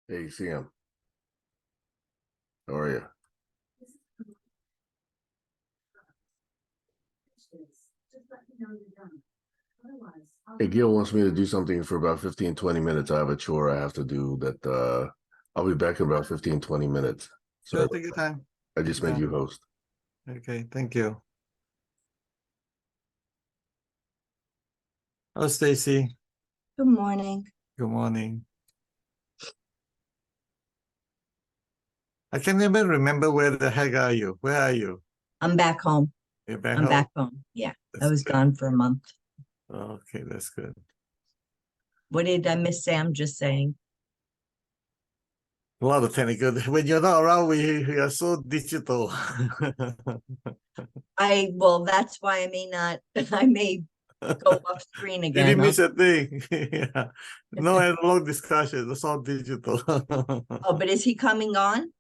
Hey, Sam. How are you? Hey, Gil wants me to do something for about 15, 20 minutes. I have a chore I have to do that I'll be back in about 15, 20 minutes. Sure, So take your time. I just made you host. Okay, thank you. Oh, Stacy. Good morning. Good morning. I can never remember where the heck are you? Where are you? I'm back home. You're back I'm home? back home. Yeah, That's I was good. gone for a month. Okay, that's good. What did I miss Sam just saying? A lot of technical. When you're not around, we are so digital. Well, that's why I may not, I may go off screen Did again. you miss a thing? Yeah. No analog discussion. It's all digital. Oh, but is he coming on?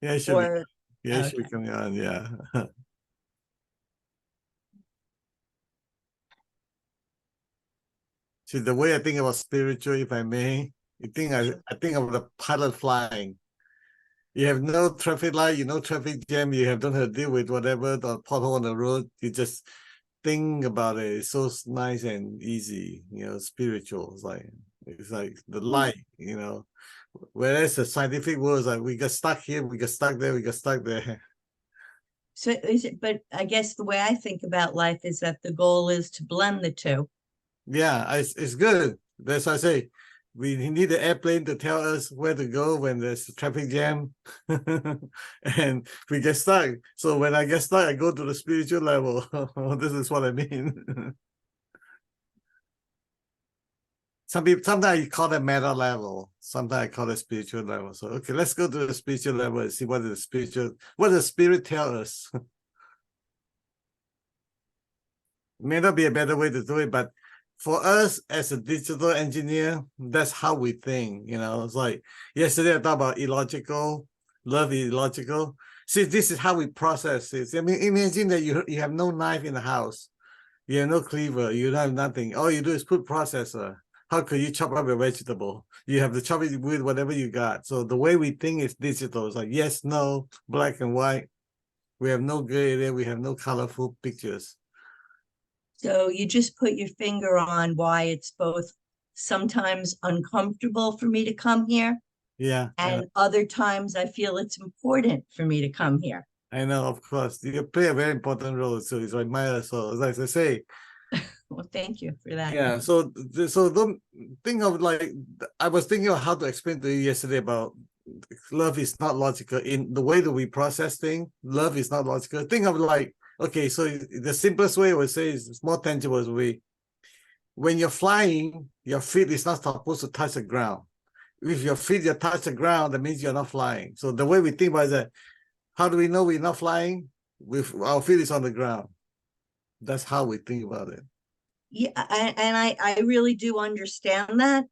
Yeah, it should be. Or Yeah, it should be okay. coming on. Yeah. See, the way I think about spiritual, if I may, I think of the pilot flying. You have no traffic light, you know traffic jam, you have don't have to deal with whatever the pothole on the road. You just think about it. It's so nice and easy, spiritual. It's like the light, Whereas the scientific world is like we got stuck here, we got stuck there, we got stuck there. So is it, but I guess the way I think about life is that the goal is to blend the two. Yeah, it's good. That's why I say we need an airplane to tell us where to go when there's a traffic jam and we get stuck. So when I get stuck, I go to the spiritual level. This is what I mean. Sometimes I call it meta level. Sometimes I call it spiritual level. So okay, let's go to the spiritual level and see what the spirit tell us. May not be a better way to do it, but for us as a digital engineer, that's how we think. It's like yesterday I talked about illogical, love is illogical. See, this is how we process this. I mean, imagine that you have no knife in the house, you have no cleaver, you don't have nothing. All you do is put processor. How could you chop up a vegetable? You have to chop it with whatever you got. So the way we think is digital. It's like yes, no, black and white. We have no gray area. We have no colorful pictures. So you just put your finger on why it's both sometimes uncomfortable for me to come here. Yeah. And other times I feel it's important for me to come here. I know, of course. You play a very important role, so it's like my so as I say. Well, thank you for that. Yeah, so don't think of like I was thinking of how to explain to you yesterday about love is not logical in the way that we process things. Love is not logical. Think of like, okay, so the simplest way I would say is more tangible way. When you're flying, your feet is not supposed to touch the ground. If your feet you touch the ground, that means you're not flying. So the way we think about it is that, how do we know we're not flying? With our feet is on the ground. That's how we think about it. Yeah, I really do understand that.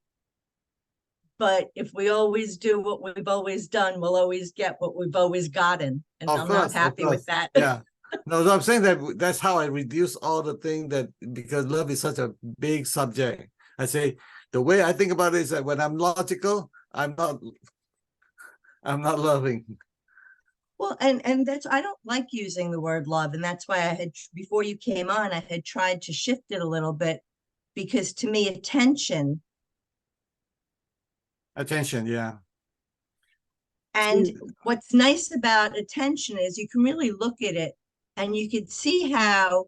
But if we always do what we've always done, we'll always get what we've always gotten. And I'm not happy with that. Yeah. No, so I'm saying that's how I reduce all the thing that because love is such a big subject. I say the way I think about it is that when I'm logical, I'm not loving. Well, and that's I don't like using the word love, and that's why I had before you came on, I had tried to shift it a little bit because to me, attention, yeah. And what's nice about attention is you can really look at it and you can see how,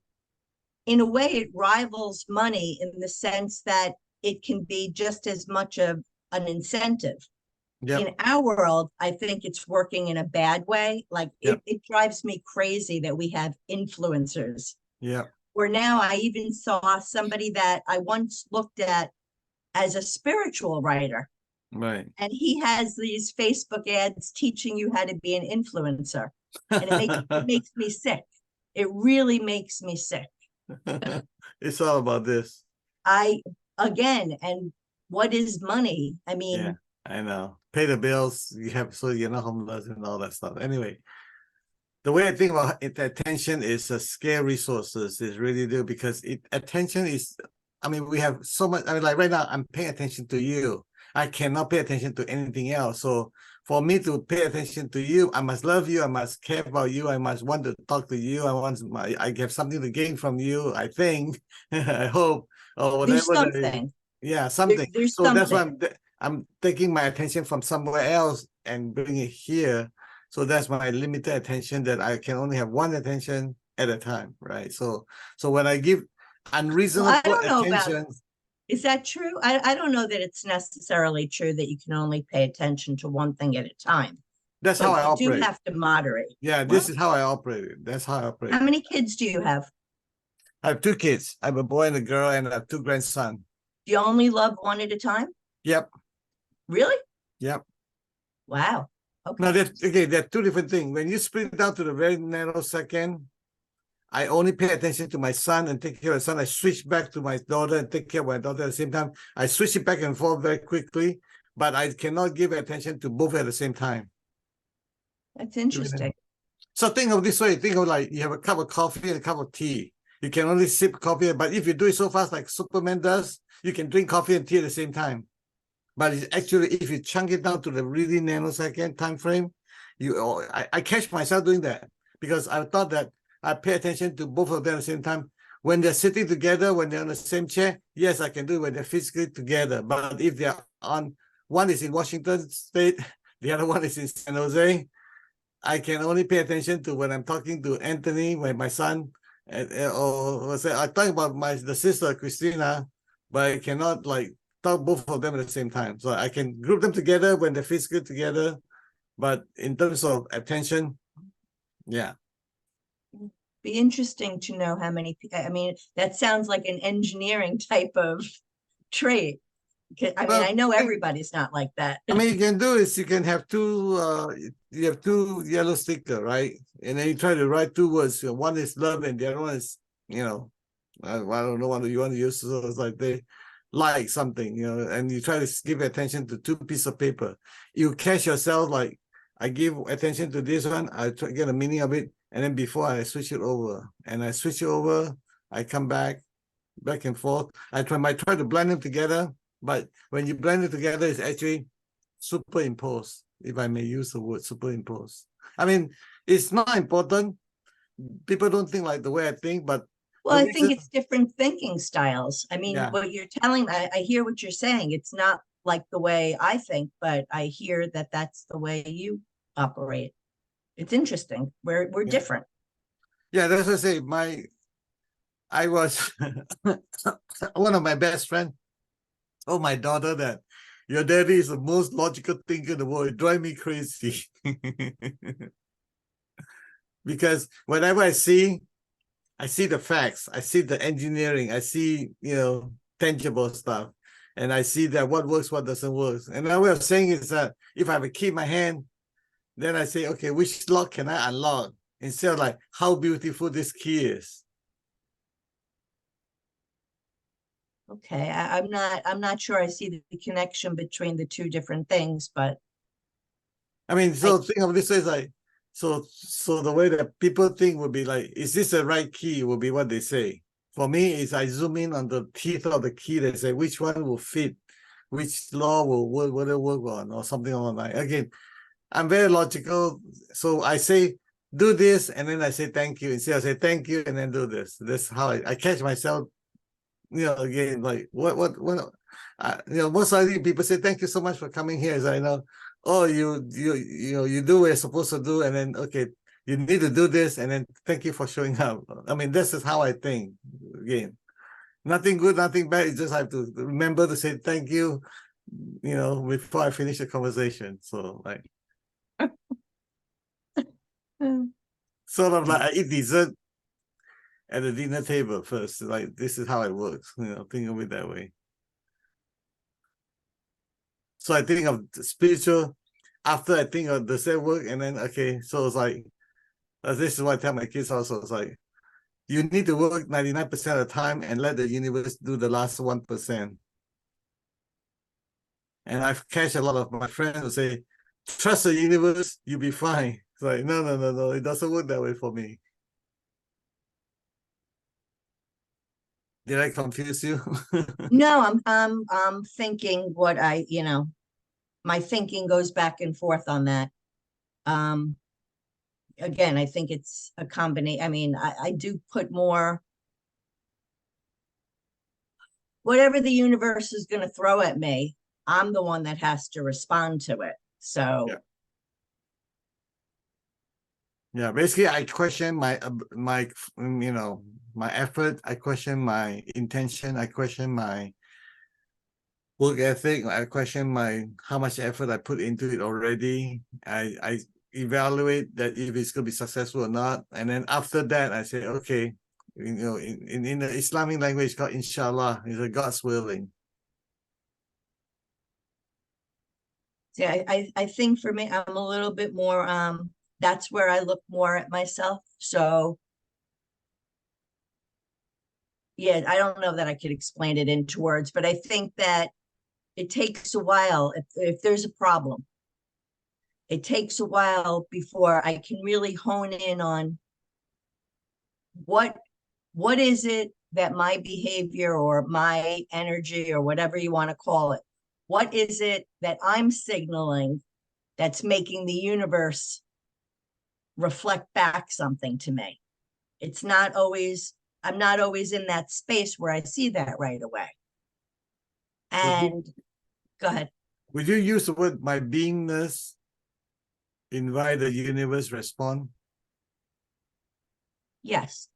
in a way, it rivals money in the sense that it can be just as much of an incentive. Yep. In our world, I think it's working in a bad way. Like yep. it drives me crazy that we have influencers. Yeah. Where now I even saw somebody that I once looked at as a spiritual writer. Right. And he has these Facebook ads teaching you how to be an influencer. And it makes me sick. It really makes me sick. It's all about this. And what is money? I mean, yeah, I know. Pay the bills, so you're not homeless and all that stuff. Anyway, the way I think about it, attention is a scarce resources, is really do because attention is, I mean, we have so much, I mean, like right now, I'm paying attention to you. I cannot pay attention to anything else. So for me to pay attention to you, I must love you, I must care about you, I must want to talk to you, I have something to gain from you, I think, I hope, or There's whatever. something. Yeah, something. There's So that's why something. I'm taking my attention from somewhere else and bringing it here. So that's my limited attention, that I can only have one attention at a time, right? So when I give Well, I unreasonable don't know about, attention, is that true? I don't know that it's necessarily true that you can only pay attention to one thing at a time, that's how I but you do operate. have to moderate. Yeah, this is how I operate. That's how I operate. How many kids do you have? I have two kids. I have a boy and a girl, and I have two grandsons. Do you only love one at a time? Yep, Really? yep. Wow. Now Okay. there are two different things. When you split it down to the very nanosecond, I only pay attention to my son and take care of my son. I switch back to my daughter and take care of my daughter at the same time. I switch it back and forth very quickly, but I cannot give attention to both at the same time. That's interesting. So think of this way. Think of like you have a cup of coffee and a cup of tea. You can only sip coffee, but if you do it so fast like Superman does, you can drink coffee and tea at the same time. But it's actually, if you chunk it down to the really nanosecond time frame, I catch myself doing that because I thought that I pay attention to both of them at the same time. When they're sitting together, when they're on the same chair, yes, I can do it when they're physically together. But if they're on, one is in Washington State, the other one is in San Jose, I can only pay attention to when I'm talking to Anthony, when my son, or say I talk about the sister Christina, but I cannot like talk both of them at the same time. So I can group them together when they're physically together, but in terms of attention, yeah. Be interesting to know how many. I mean, that sounds like an engineering type of trait. I mean, I know everybody's not like that. I mean, you can do is you can have you have two yellow sticker, right? And then you try to write two words. One is love and the other one is, I don't know what you want to use. So it's like they like something, and you try to give attention to two pieces of paper. You catch yourself like, I give attention to this one, I try to get a meaning of it, and then before I switch it over. And I switch it over, I come back and forth. Might try to blend them together. But when you blend it together, it's actually superimposed, if I may use the word superimpose. I mean, it's not important. People don't think like the way I think, but well, I think it's different thinking styles. I mean, Yeah. what you're telling me, I hear what you're saying. It's not like the way I think, but I hear that that's the way you operate. It's interesting. We're different. Yeah, that's what I say. I was one of my best friends told my daughter that your daddy is the most logical thinker in the world. It drives me crazy. Because whenever I see the facts, I see the engineering, I see, tangible stuff. And I see that what works, what doesn't work. And my way of saying is that if I have a key in my hand, then I say, okay, which lock can I unlock? Instead of like how beautiful this key is. Okay, I'm not sure I see the connection between the two different things, but I mean, so think of this as like, so the way that people think would be like, is this the right key? Will be what they say. For me, is I zoom in on the teeth of the key. They say which one will fit, which law will work on, or something along that. Again, I'm very logical, so I say do this, and then I say thank you. Instead, I say thank you, and then do this. That's how I catch myself. Again, like what most likely people say thank you so much for coming here. As I know, oh, you do what you're supposed to do, and then okay, you need to do this, and then thank you for showing up. I mean, this is how I think. Again, nothing good, nothing bad. You just have to remember to say thank you, before I finish the conversation. So like, sort of like I eat dessert at the dinner table first. Like this is how it works. Think of it that way. So I think of the spiritual after I think of the same work, and then okay, so it's like this is what I tell my kids also. It's like you need to work 99% of the time and let the universe do the last 1%. And I've catch a lot of my friends who say, trust the universe, you'll be fine. It's like no, it doesn't work that way for me. Did I confuse you? No, I'm thinking what my thinking goes back and forth on that. Um, again, I think it's a combination. I mean, I do put more, whatever the universe is going to throw at me, I'm the one that has to respond to it. So, Yeah. Yeah, basically, I question my my effort. I question my intention. I question my work ethic. I question my how much effort I put into it already. I evaluate that if it's going to be successful or not, and then after that, I say, okay, in the Islamic language, it's called inshallah. It's a God's willing. see, I think for me, I'm a little bit more, that's where I look more at myself. So, yeah, I don't know that I could explain it into words, but I think that it takes a while if there's a problem. It takes a while before I can really hone in on what is it that my behavior or my energy or whatever you want to call it, what is it that I'm signaling that's making the universe reflect back something to me? It's not always, I'm not always in that space where I see that right away. And go ahead. Would you use the word my beingness invite the universe respond? Yes,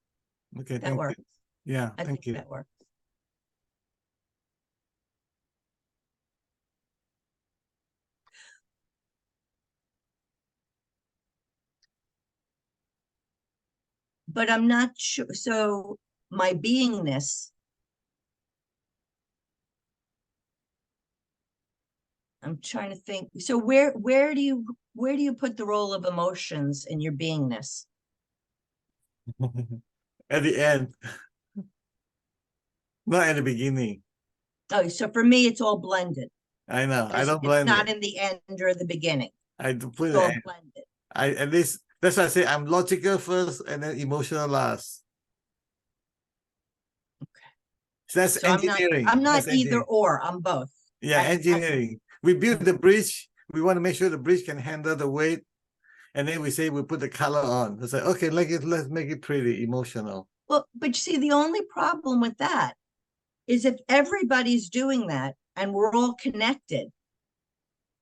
Okay, that thank works. you. Yeah, I thank think you. that works. But I'm not sure. So my beingness, I'm trying to think. So where do you put the role of emotions in your beingness? At the end, not at the beginning. Oh, so for me, it's all blended. I know. I don't It's blend not it. in the end or the beginning. I do put It's it. all blended. I at least that's why I say I'm logical first and then emotional last. So that's So engineering. I'm not That's either engineering. or, I'm both. Yeah, engineering. We build the bridge. We want to make sure the bridge can handle the weight. And then we say we put the color on. It's like, okay, let's make it pretty emotional. Well, but you see, the only problem with that is if everybody's doing that and we're all connected,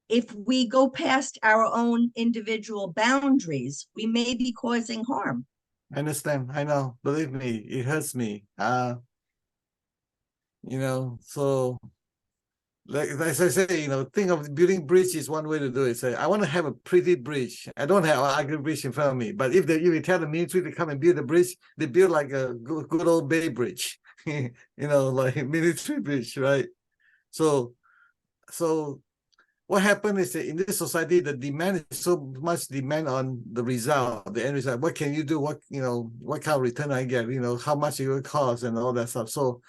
if we go past our own individual boundaries, we may be causing harm. I understand. I know. Believe me, it hurts me. So like as I say, think of building bridge is one way to do it. Say, I want to have a pretty bridge. I don't have an ugly bridge in front of me. But if you tell the military to come and build a bridge, they build like a good old Bay Bridge, like a military bridge, right? So what happened is that in this society, the demand is so much demand on the result, the end result. What can you do? What kind of return I get? How much it will cost and all that stuff. So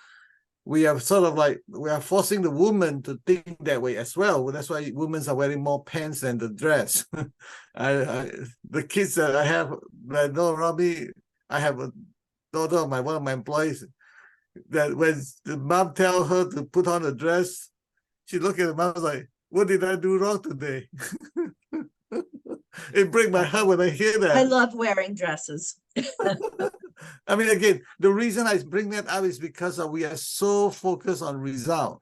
we are sort of like we are forcing the woman to think that way as well. That's why women are wearing more pants than the dress. The kids that I have that know Robbie, I have a daughter of one of my employees that when the mom tell her to put on a dress, she look at the mom like, "What did I do wrong today?" It breaks my heart when I hear that. I love wearing dresses. I mean, again, the reason I bring that up is because we are so focused on result,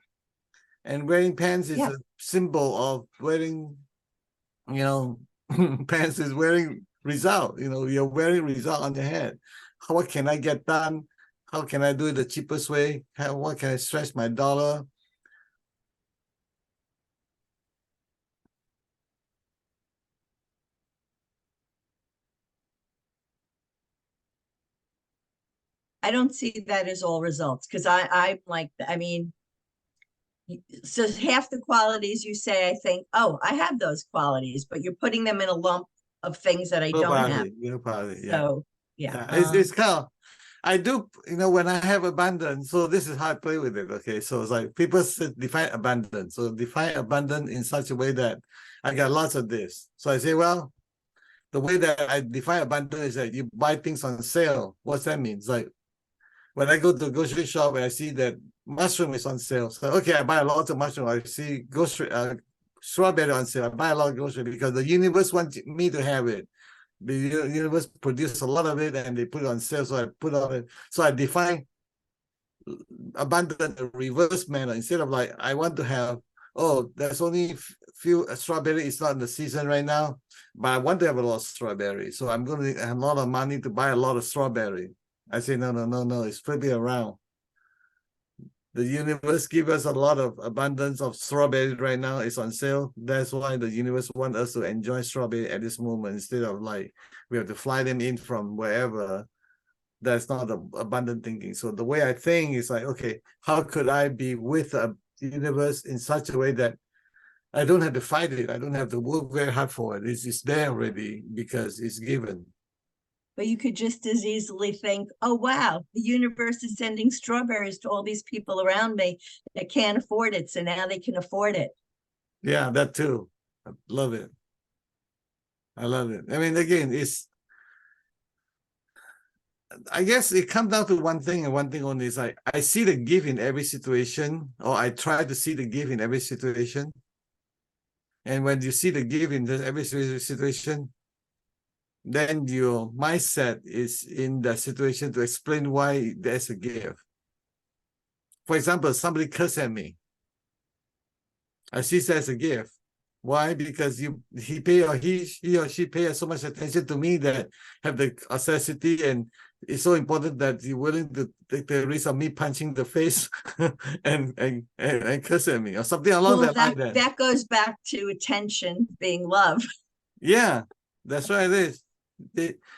and wearing pants is a symbol of wearing, pants is wearing result. You're wearing result on your head. What can I get done? How can I do it the cheapest way? What can I stretch my dollar? I don't see that as all results because I'm like, I mean, so half the qualities you say, I think, oh, I have those qualities, but you're putting them in a lump of things that I don't have. Yeah. So yeah, It's kind of, I do, when I have abundance, so this is how I play with it. Okay. So it's like people define abundance. So define abundance in such a way that I got lots of this. So I say, well, the way that I define abundance is that you buy things on sale. What's that mean? It's like when I go to the grocery shop and I see that mushroom is on sale, so okay, I buy a lot of mushroom. I see strawberry on sale. I buy a lot of grocery because the universe wants me to have it. The universe produces a lot of it and they put it on sale, so I put on it. So I define abundant reverse manner. Instead of like, I want to have, oh, there's only few strawberry, it's not in the season right now, but I want to have a lot of strawberry, so I'm going to have a lot of money to buy a lot of strawberry. I say no, it's flipping around. The universe gives us a lot of abundance of strawberry right now. It's on sale. That's why the universe wants us to enjoy strawberry at this moment, instead of like we have to fly them in from wherever. That's not the abundant thinking. So the way I think is like, okay, how could I be with the universe in such a way that I don't have to fight it. I don't have to work very hard for it. It's there already because it's given. But you could just as easily think, oh, wow, the universe is sending strawberries to all these people around me that can't afford it. So now they can afford it. Yeah, that too. I love it. I love it. I mean, again, I guess it comes down to one thing and one thing only. Is like, I see the gift in every situation, or I try to see the gift in every situation. And when you see the gift in every situation, then your mindset is in the situation to explain why there's a gift. For example, somebody cursed at me. I see that as a gift. Why? Because he or she pay so much attention to me that have the audacity, and it's so important that you're willing to take the risk of me punching the face and curse at me or something along Well, that line. that goes back to attention being love. Yeah, that's right. It is.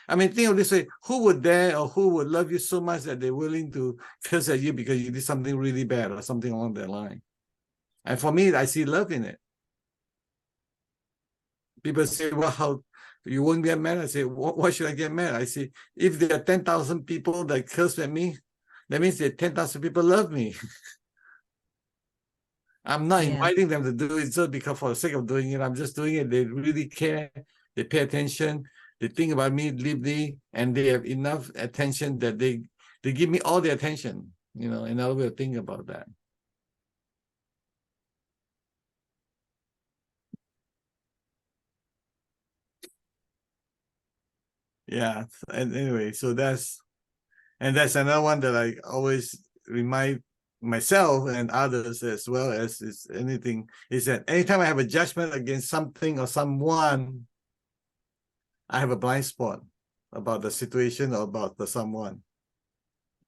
I mean, think of this way: who would dare or who would love you so much that they're willing to curse at you because you did something really bad or something along that line? And for me, I see love in it. People say, well, how you won't get mad? I say, why should I get mad? I say, if there are 10,000 people that curse at me, that means that 10,000 people love me. I'm not inviting them to do it just because for the sake of doing it. I'm just doing it. They really care. They pay attention. They think about me deeply, and they have enough attention that they give me all the attention. You know, another way of thinking about that. Yeah, and anyway, so that's another one that I always remind myself and others as well as is anything, is that anytime I have a judgment against something or someone, I have a blind spot about the situation or about the someone.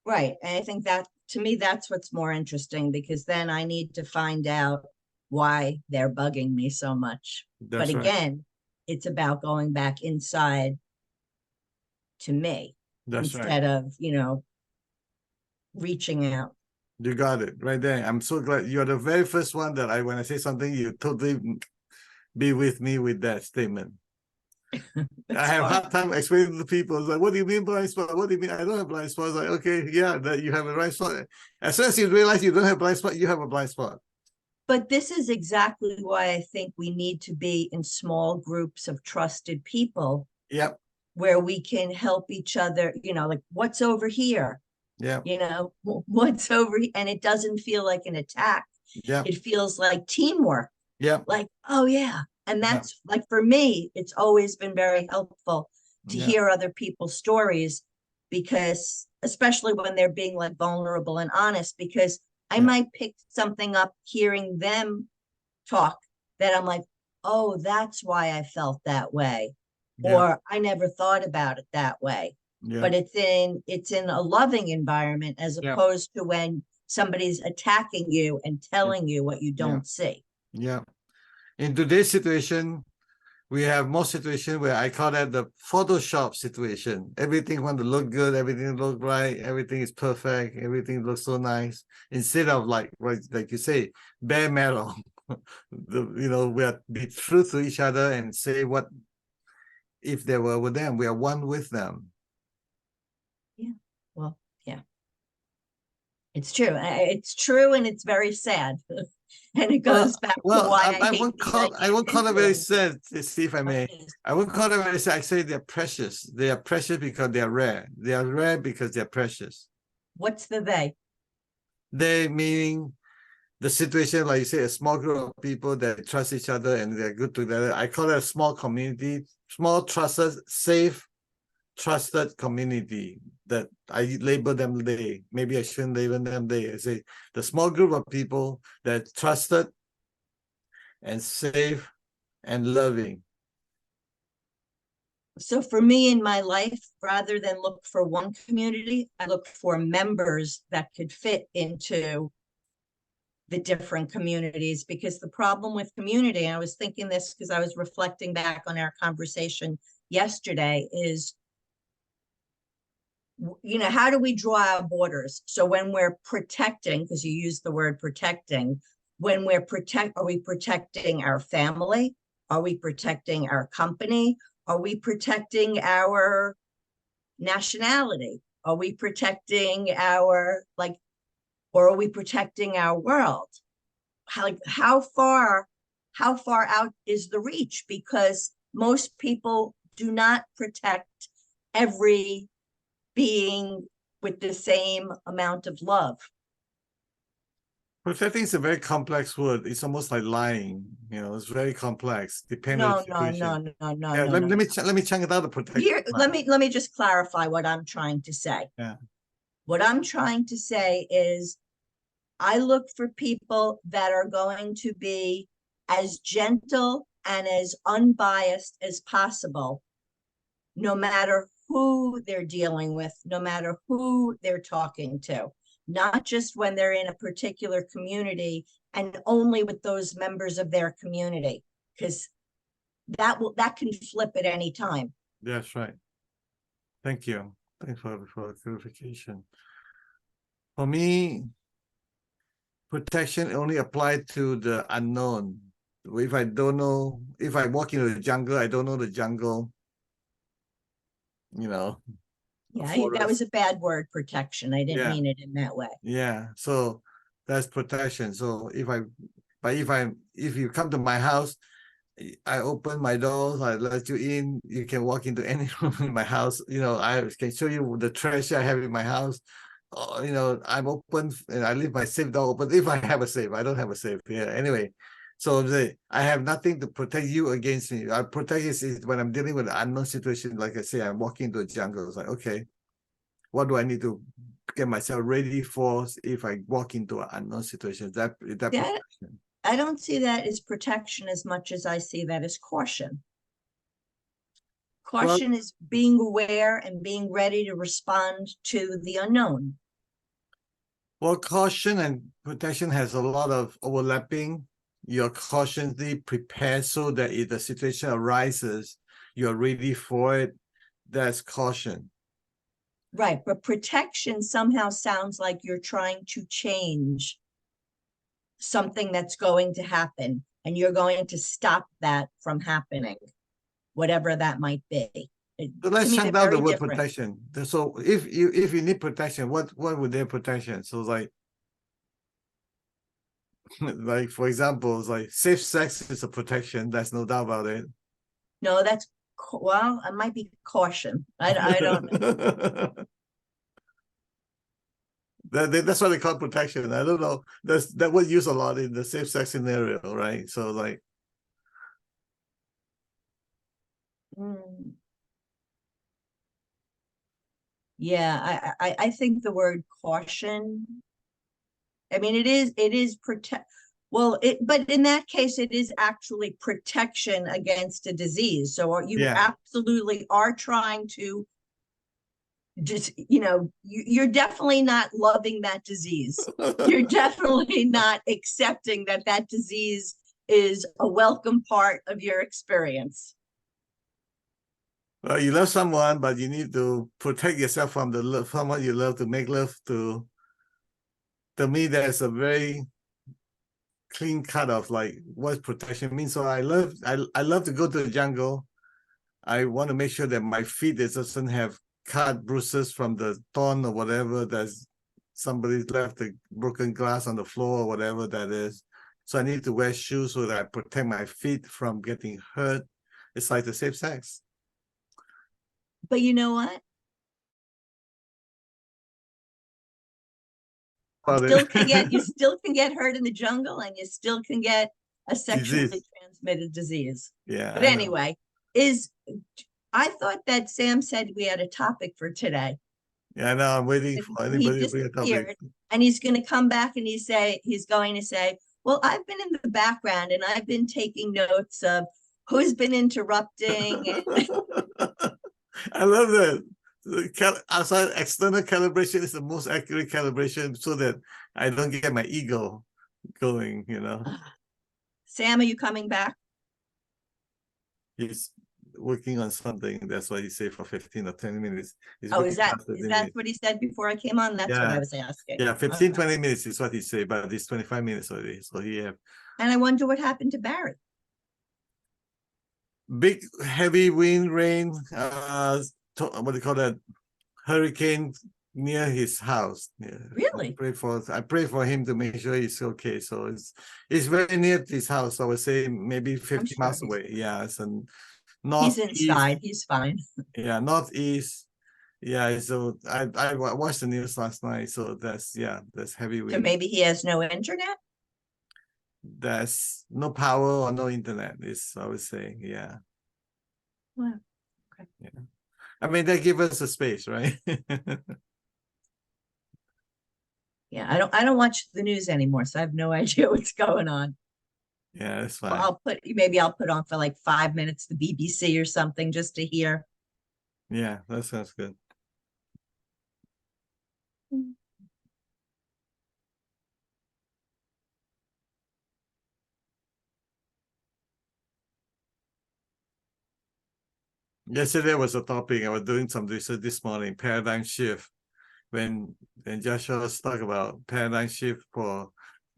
Right. And I think that, to me, that's what's more interesting, because then I need to find out why they're bugging me so much. That's but right. again, it's about going back inside to me. That's instead right. of, reaching out. You got it right there. I'm so glad you're the very first one that when I say something, you totally be with me with that statement. I have a hard time explaining to people. It's like, what do you mean blind spot? What do you mean I don't have blind spot? It's like, okay, yeah, that you have a blind spot. As soon as you realize you don't have blind spot, you have a blind spot. But this is exactly why I think we need to be in small groups of trusted people. Yep. Where we can help each other, like, what's over here? Yeah. What's over here? And it doesn't feel like an attack. Yeah. It feels like teamwork. Yeah. Like, oh yeah. And that's like, for me, it's always been very helpful to hear other people's stories, because especially when they're being like vulnerable and honest, because I might pick something up hearing them talk that I'm like, oh, that's why I felt that way. Or I never thought about it that way. But it's in a loving environment, as opposed to when somebody's attacking you and telling you what you don't see. Yeah. In today's situation, we have more situation where I call that the Photoshop situation. Everything want to look good, everything look right, everything is perfect, everything looks so nice. Instead of like you say, bare metal. We are be true to each other and say what if they were with them, we are one with them. Yeah. Well, yeah. It's true. It's true, and it's very sad. And it goes back to why I won't call it very sad, see if I may. I won't call it very sad. I say they're precious. They are precious because they are rare. They are rare because they're precious. What's the they? They meaning the situation, like you say, a small group of people that trust each other and they're good together. I call it a small community, small, trusted, safe, trusted community that I label them they. Maybe I shouldn't label them they. I say the small group of people that trusted and safe and loving. So for me in my life, rather than look for one community, I look for members that could fit into the different communities, because the problem with community, and I was thinking this because I was reflecting back on our conversation yesterday, is, you know, how do we draw our borders? So when we're protecting, because you use the word protecting, when we're are we protecting our family? Are we protecting our company? Are we protecting our nationality? Are we protecting our, like, or are we protecting our world? How far out is the reach? Because most people do not protect every being with the same amount of love. Protecting is a very complex word. It's almost like lying. You know, it's very complex. Depending on the situation. Yeah, let me chunk it out. The protection. Here, let me just clarify what I'm trying to say. Yeah. What I'm trying to say is, I look for people that are going to be as gentle and as unbiased as possible, no matter who they're dealing with, no matter who they're talking to, not just when they're in a particular community and only with those members of their community, because that can flip at any time. That's right. Thank you. Thanks for the clarification. For me, protection only applied to the unknown. If I don't know, if I walk into the jungle, I don't know the jungle, you know. Yeah, that was a bad word, protection. I didn't mean it in that way. Yeah, so that's protection. So if you come to my house, I open my doors, I let you in, you can walk into any room in my house. You know, I can show you the treasure I have in my house. You know, I'm open and I leave my safe door open if I have a safe. I don't have a safe. Yeah, anyway. So I have nothing to protect you against me. I protect you when I'm dealing with an unknown situation. Like I say, I'm walking into a jungle. It's like, okay, what do I need to get myself ready for if I walk into an unknown situation? That protection. I don't see that as protection as much as I see that as caution. Caution is being aware and being ready to respond to the unknown. Well, caution and protection has a lot of overlapping. You're cautiously prepared so that if the situation arises, you're ready for it. That's caution. Right, but protection somehow sounds like you're trying to change something that's going to happen, and you're going to stop that from happening, whatever that might be. So let's chunk down the word protection. So if you need protection, what would their protection? So like like for example, it's like safe sex is a protection. That's no doubt about it. No, that's, well, it might be caution. I don't know. That's what they call protection. I don't know. That was used a lot in the safe sex scenario, right? So like, yeah, I think the word caution, I mean, it is protect. Well, but in that case, it is actually protection against a disease. So you absolutely are trying to just, you know, you're definitely not loving that disease. You're definitely not accepting that disease is a welcome part of your experience. Well, you love someone, but you need to protect yourself from the someone you love to make love to. To me, there's a very clean cut of like what protection means. So I love to go to the jungle. I want to make sure that my feet doesn't have cut bruises from the thorn or whatever that's somebody's left the broken glass on the floor or whatever that is. So I need to wear shoes so that I protect my feet from getting hurt. It's like the safe sex. But you know what? about still it. can get you still can get hurt in the jungle, and you still can get a sexually Disease. transmitted disease. Yeah, But I know. anyway, I thought that Sam said we had a topic for today. Yeah, I know. I'm waiting for He anybody to bring a topic. disappeared, and he's going to come back and he's going to say, well, I've been in the background and I've been taking notes of who's been interrupting. And I love that. Outside external calibration is the most accurate calibration, so that I don't get my ego going. Sam, are you coming back? He's working on something. That's why he said for 15 or 20 minutes. He's Oh, working is that past 30 is that minutes. what he said before I came on? That's what Yeah. I was asking. Yeah, 15, Okay. 20 minutes is what he said, but it's 25 minutes already. So he have And I wonder what happened to Barry. big heavy wind, rain, what do you call that? Hurricane near his house. Yeah. Really? I pray for him to make sure he's okay. So it's very near his house. I would say maybe 50 sure miles he's- away. Yeah, it's an He's northeast. inside. He's fine. Yeah, northeast. Yeah, so I watched the news last night. So that's heavy So wind. maybe he has no internet. There's no power or no internet. Is I would say, yeah. Wow. Okay. Yeah. I mean, they give us a space, right? Yeah, I don't watch the news anymore, so I have no idea what's going on. Yeah, that's Well, fine. maybe I'll put on for like 5 minutes the BBC or something just to hear. Yeah, that sounds good. Yesterday was a topic. I was doing some research this morning, paradigm shift. When Joshua was talking about paradigm shift for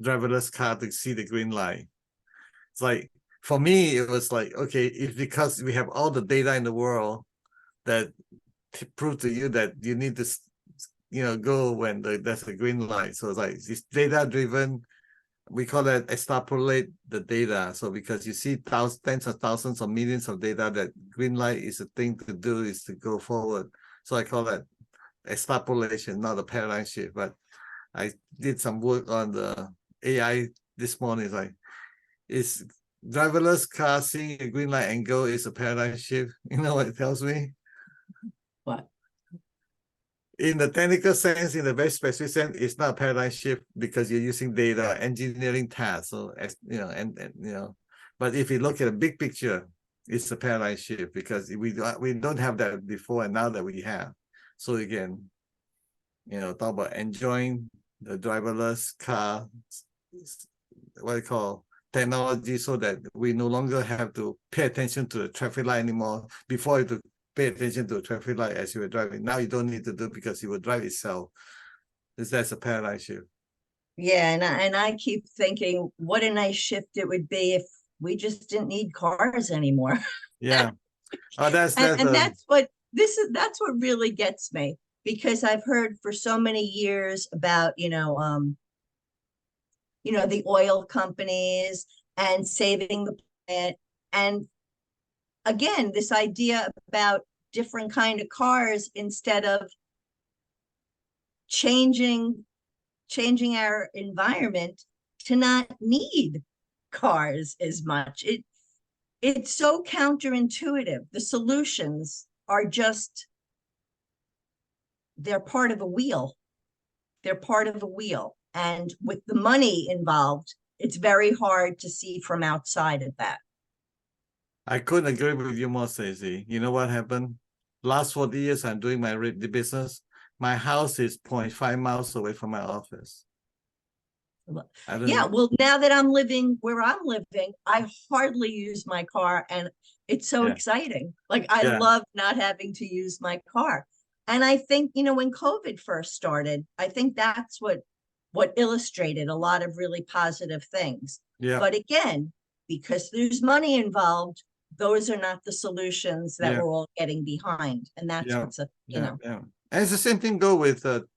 driverless car to see the green light. It's like, for me, it was like, okay, it's because we have all the data in the world that prove to you that you need to, go when there's a green light. So it's like, it's data driven. We call that extrapolate the data. So because you see tens of thousands or millions of data, that green light is a thing to do, is to go forward. So I call that extrapolation, not a paradigm shift. But I did some work on the AI this morning. It's like, is driverless car seeing a green light and go is a paradigm shift? You know what it tells me? What? In the technical sense, in the very specific sense, it's not a paradigm shift because you're using data engineering tasks. So but if you look at the big picture, it's a paradigm shift because we don't have that before, and now that we have. So again, talk about enjoying the driverless car, what you call technology, so that we no longer have to pay attention to the traffic light anymore. Before, you to pay attention to the traffic light as you were driving. Now you don't need to do because it will drive itself. That's a paradigm shift. Yeah, and I keep thinking what a nice shift it would be if we just didn't need cars anymore. Yeah. Oh, that's that's what really gets me, because I've heard for so many years about the oil companies and saving the planet, and again this idea about different kind of cars instead of changing our environment to not need cars as much. It's so counterintuitive. The solutions are just, they're part of a wheel. They're part of a wheel. And with the money involved, it's very hard to see from outside of that. I couldn't agree with you more, Stacey. You know what happened? Last 40 years, I'm doing the business. My house is 0.5 miles away from my office. Yeah, well, now that I'm living where I'm living, I hardly use my car, and it's so exciting. Like, I love not having to use my car. And I think, when COVID first started, I think that's what illustrated a lot of really positive things. Yeah. But again, because there's money involved, those are not the solutions that we're all getting behind. And that's what's Yeah. And it's the same thing go with food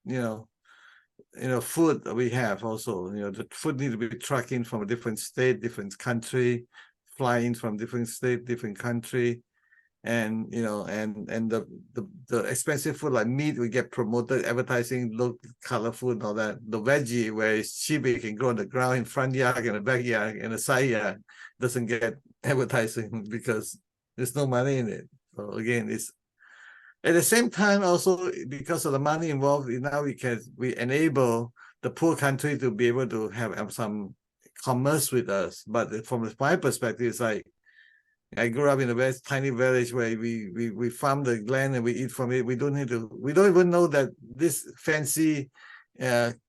that we have also. The food need to be trucking from a different state, different country, flying from different state, different country. and the expensive food like meat, we get promoted, advertising, look colorful and all that. The veggie, where it's cheap, you can grow on the ground in front yard, in the backyard, in the side yard, doesn't get advertising because there's no money in it. So again, it's at the same time also because of the money involved. Now we enable the poor country to be able to have some commerce with us. But from my perspective, it's like I grew up in a very tiny village where we farm the land and we eat from it. We don't even know that this fancy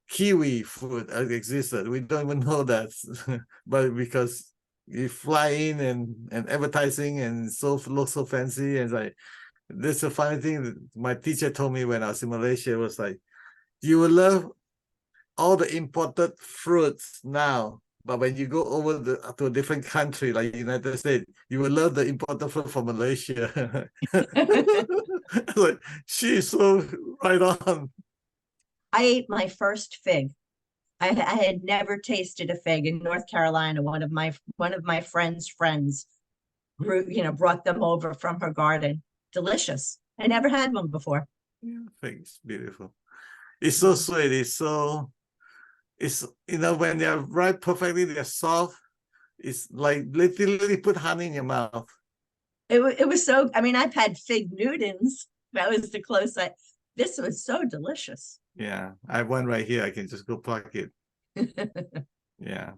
kiwi food existed. We don't even know that, but because you fly in and advertising and look so fancy, and it's like, this is a funny thing that my teacher told me when I was in Malaysia, was like, you will love all the imported fruits now, but when you go over to a different country like United States, you will love the imported fruit from Malaysia. Like, she's so right on. I ate my first fig. I had never tasted a fig in North Carolina. One of my friends' friends brought them over from her garden. Delicious. I never had one before. Yeah, figs, beautiful. It's so sweet. It's when they're ripe perfectly, they're soft. It's like literally put honey in your mouth. It was so, I mean, I've had fig Newtons. That was the closest. This was so delicious. Yeah, I have one right here. I can just go pluck it. Yeah.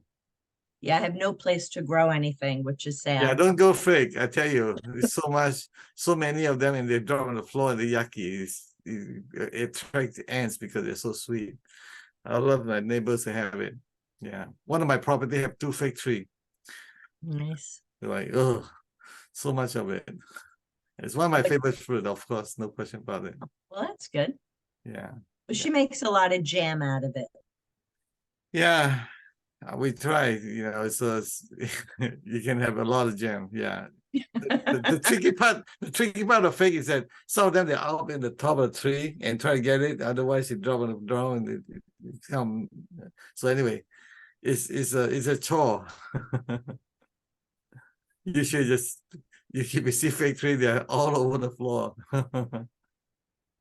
Yeah, I have no place to grow anything, which is sad. Yeah, don't go fig. I tell you, there's so many of them, and they drop on the floor and they're yucky. It attracts ants because they're so sweet. I love my neighbors to have it. Yeah. One of my property have 2 fig trees. Nice. They're like, oh, so much of it. It's one of my favorite fruit, of course, no question about it. Well, that's good. Yeah. But she makes a lot of jam out of it. Yeah. We try, it's you can have a lot of jam. Yeah. The tricky part of fig is that some of them, they're up in the top of the tree and try to get it. Otherwise, you drop on the ground and it come. So anyway, it's a chore. You should keep a see fig tree, they're all over the floor.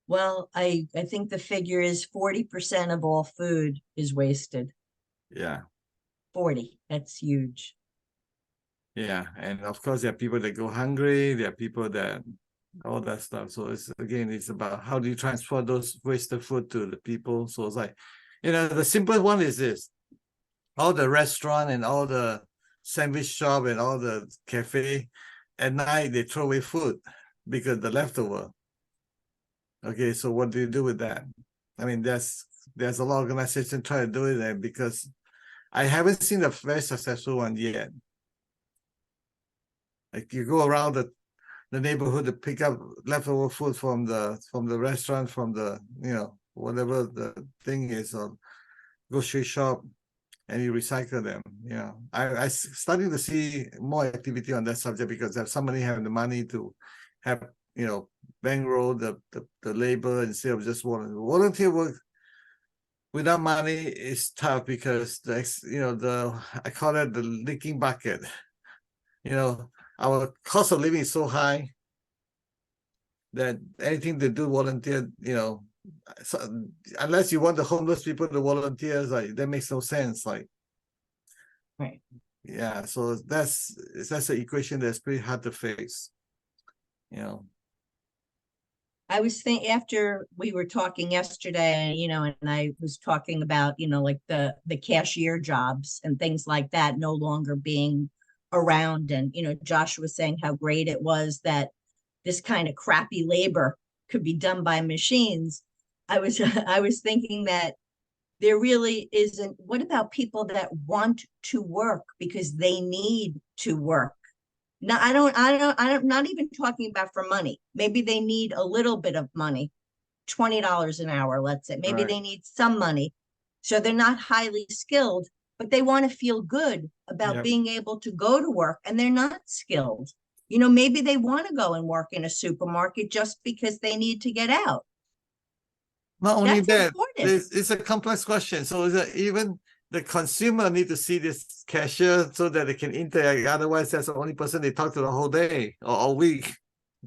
Well, I think the figure is 40% of all food is wasted. Yeah. 40. That's huge. Yeah, and of course there are people that go hungry, there are people that all that stuff. So it's about how do you transfer those wasted food to the people. So it's like, the simple one is this: all the restaurant and all the sandwich shop and all the cafe, at night they throw away food because the leftover. Okay, so what do you do with that? I mean, there's a lot of organizations try to do it, and because I haven't seen a very successful one yet. Like, you go around the neighborhood to pick up leftover food from the restaurant, from the whatever the thing is, or grocery shop, and you recycle them. I starting to see more activity on that subject because if somebody have the money to have bankroll the labor instead of just volunteer work without money is tough because I call it the leaking bucket. Our cost of living is so high that anything to do volunteer, so unless you want the homeless people to volunteer, like that makes no sense. Like, right. Yeah, so that's an equation that's pretty hard to fix. I was thinking after we were talking yesterday, and I was talking about, like the cashier jobs and things like that no longer being around. And, Josh was saying how great it was that this kind of crappy labor could be done by machines. I was thinking that there really isn't. What about people that want to work because they need to work? No, I'm not even talking about for money. Maybe they need a little bit of money, $20 an hour, let's say. Maybe they need some money. So they're not highly skilled, but they want to feel good about being able to go to work, and they're not skilled. Maybe they want to go and work in a supermarket just because they need to get out. Not only That's that, it's a complex question. So even the consumer need to see this cashier so that they can interact. Otherwise, that's the only person they talk to the whole day or all week.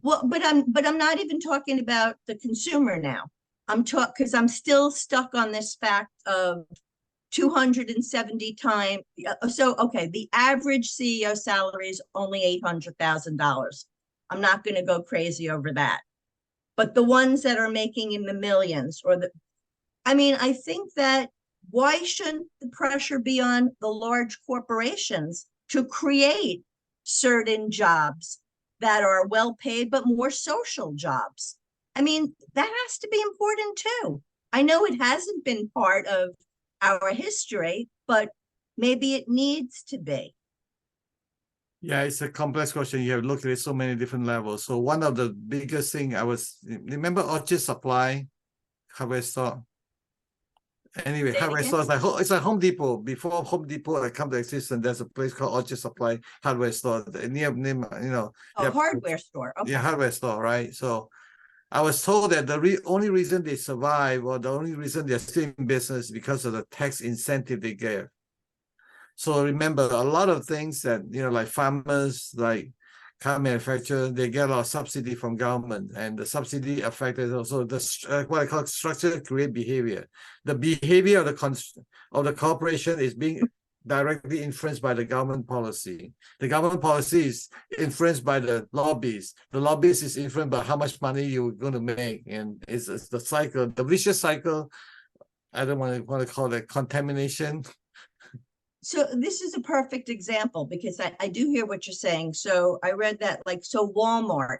Well, but I'm not even talking about the consumer now. Because I'm still stuck on this fact of 270 times. So, okay, the average CEO salary is only $800,000. I'm not going to go crazy over that. But the ones that are making in the millions I mean, I think that why shouldn't the pressure be on the large corporations to create certain jobs that are well paid, but more social jobs? I mean, that has to be important too. I know it hasn't been part of our history, but maybe it needs to be. Yeah, it's a complex question. You have looked at it so many different levels. So one of the biggest thing remember Orchard Supply hardware store? Anyway, Say it hardware again? store is it's like Home Depot. Before Home Depot had come to existence, there's a place called Orchard Supply hardware store near A hardware store. Okay. yeah, hardware store, right? So I was told that the only reason they survive, or the only reason they're still in business, is because of the tax incentive they gave. So remember, a lot of things that, like farmers, like car manufacturers, they get a lot of subsidy from government, and the subsidy affected also what I call structure create behavior. The behavior of the corporation is being directly influenced by the government policy. The government policy is influenced by the lobbies. The lobbies is influenced by how much money you're going to make, and it's the cycle, the vicious cycle. I don't want to call it contamination. So this is a perfect example because I do hear what you're saying. So I read that so Walmart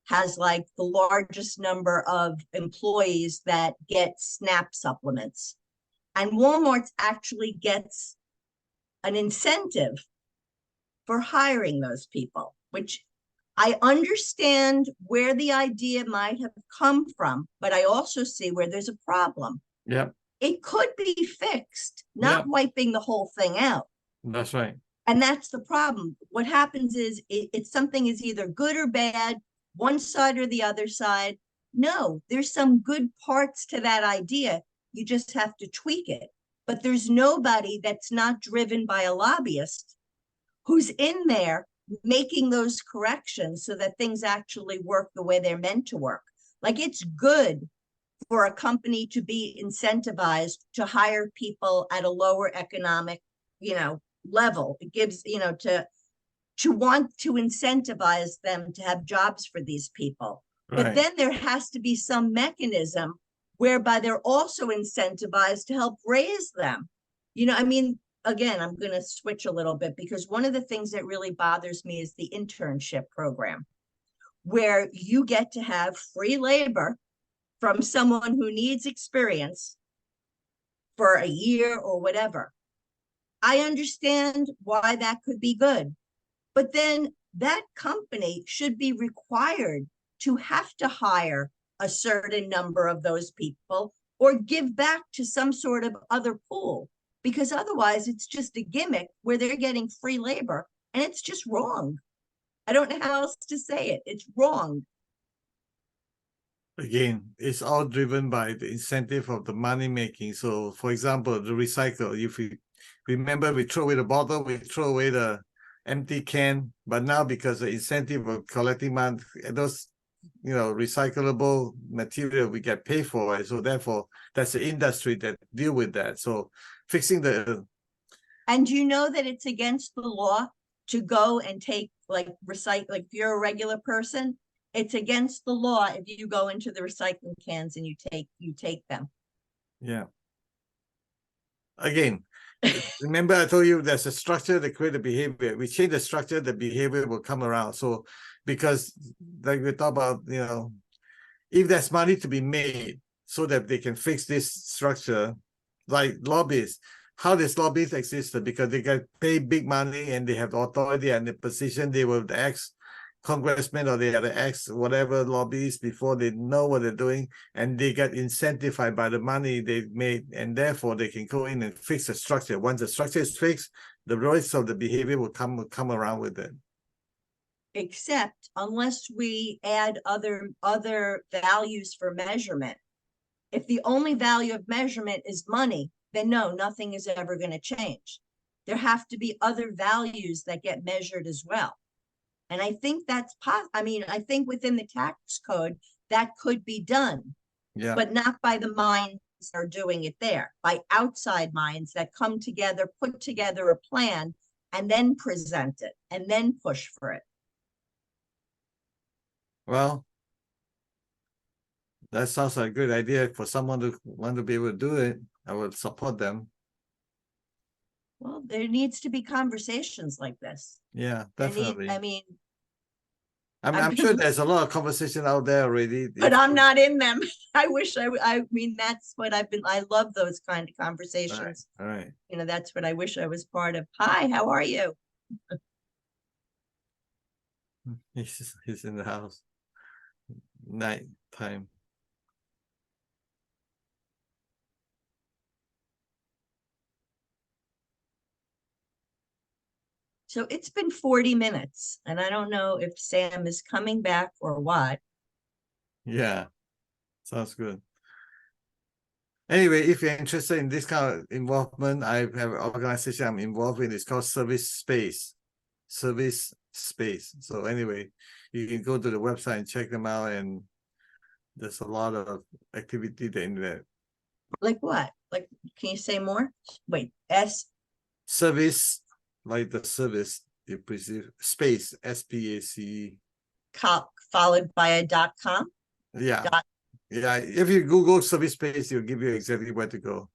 has the largest number of employees that get SNAP supplements. And Walmart actually gets an incentive for hiring those people, which I understand where the idea might have come from, but I also see where there's a problem. Yeah. It could be fixed, not wiping the whole thing out. That's right. And that's the problem. What happens is it's something is either good or bad, one side or the other side. No, there's some good parts to that idea. You just have to tweak it. But there's nobody that's not driven by a lobbyist who's in there making those corrections so that things actually work the way they're meant to work. It's good for a company to be incentivized to hire people at a lower economic, level. It gives, to want to incentivize them to have jobs for these people. Right. But then there has to be some mechanism whereby they're also incentivized to help raise them. I mean, again, I'm going to switch a little bit because one of the things that really bothers me is the internship program, where you get to have free labor from someone who needs experience for a year or whatever. I understand why that could be good, but then that company should be required to have to hire a certain number of those people or give back to some sort of other pool, because otherwise it's just a gimmick where they're getting free labor and it's just wrong. I don't know how else to say it. It's wrong. Again, it's all driven by the incentive of the money making. So, for example, the recycle. If we remember, we throw away the bottle, we throw away the empty can. But now, because the incentive of collecting money, those recyclable material, we get paid for it. So therefore, that's the industry that deal with that. So fixing the. And you know that it's against the law to go and take recycle. If you're a regular person, it's against the law if you go into the recycling cans and you take them. Yeah. Again, remember I told you there's a structure that create the behavior. We change the structure, the behavior will come around. So because like we talk about, if there's money to be made so that they can fix this structure, like lobbyists, how does lobbyists exist? Because they get paid big money and they have the authority and the position, they will ask congressmen or they are the ex whatever lobbyists before they know what they're doing, and they get incentivized by the money they made, and therefore they can go in and fix the structure. Once the structure is fixed, the rest of the behavior will come around with it. Except unless we add other values for measurement. If the only value of measurement is money, then no, nothing is ever going to change. There have to be other values that get measured as well. And I think that's I mean, I think within the tax code, that could be done, Yeah. but not by the minds that are doing it there, by outside minds that come together, put together a plan, and then present it, and then push for it. Well, that sounds like a good idea for someone to want to be able to do it. I would support them. Well, there needs to be conversations like this. Yeah, There need, definitely. I mean, I'm sure there's a lot of conversation out there already. but I'm not in them. I wish I mean, that's what I love those kind of conversations. All right. You know, that's what I wish I was part of. Hi, how are you? He's in the house. Night time. So it's been 40 minutes, and I don't know if Sam is coming back or what. Yeah, sounds good. Anyway, if you're interested in this kind of involvement, I have an organization I'm involved in. It's called Service Space. Service Space. So anyway, you can go to the website and check them out, and there's a lot of activity in there. Like what? Like, can you say more? Wait, Service, like the service you perceive. Space, SPACE. followed by a .com? Yeah. Yeah. If you Google Service Space, it'll give you exactly where to go.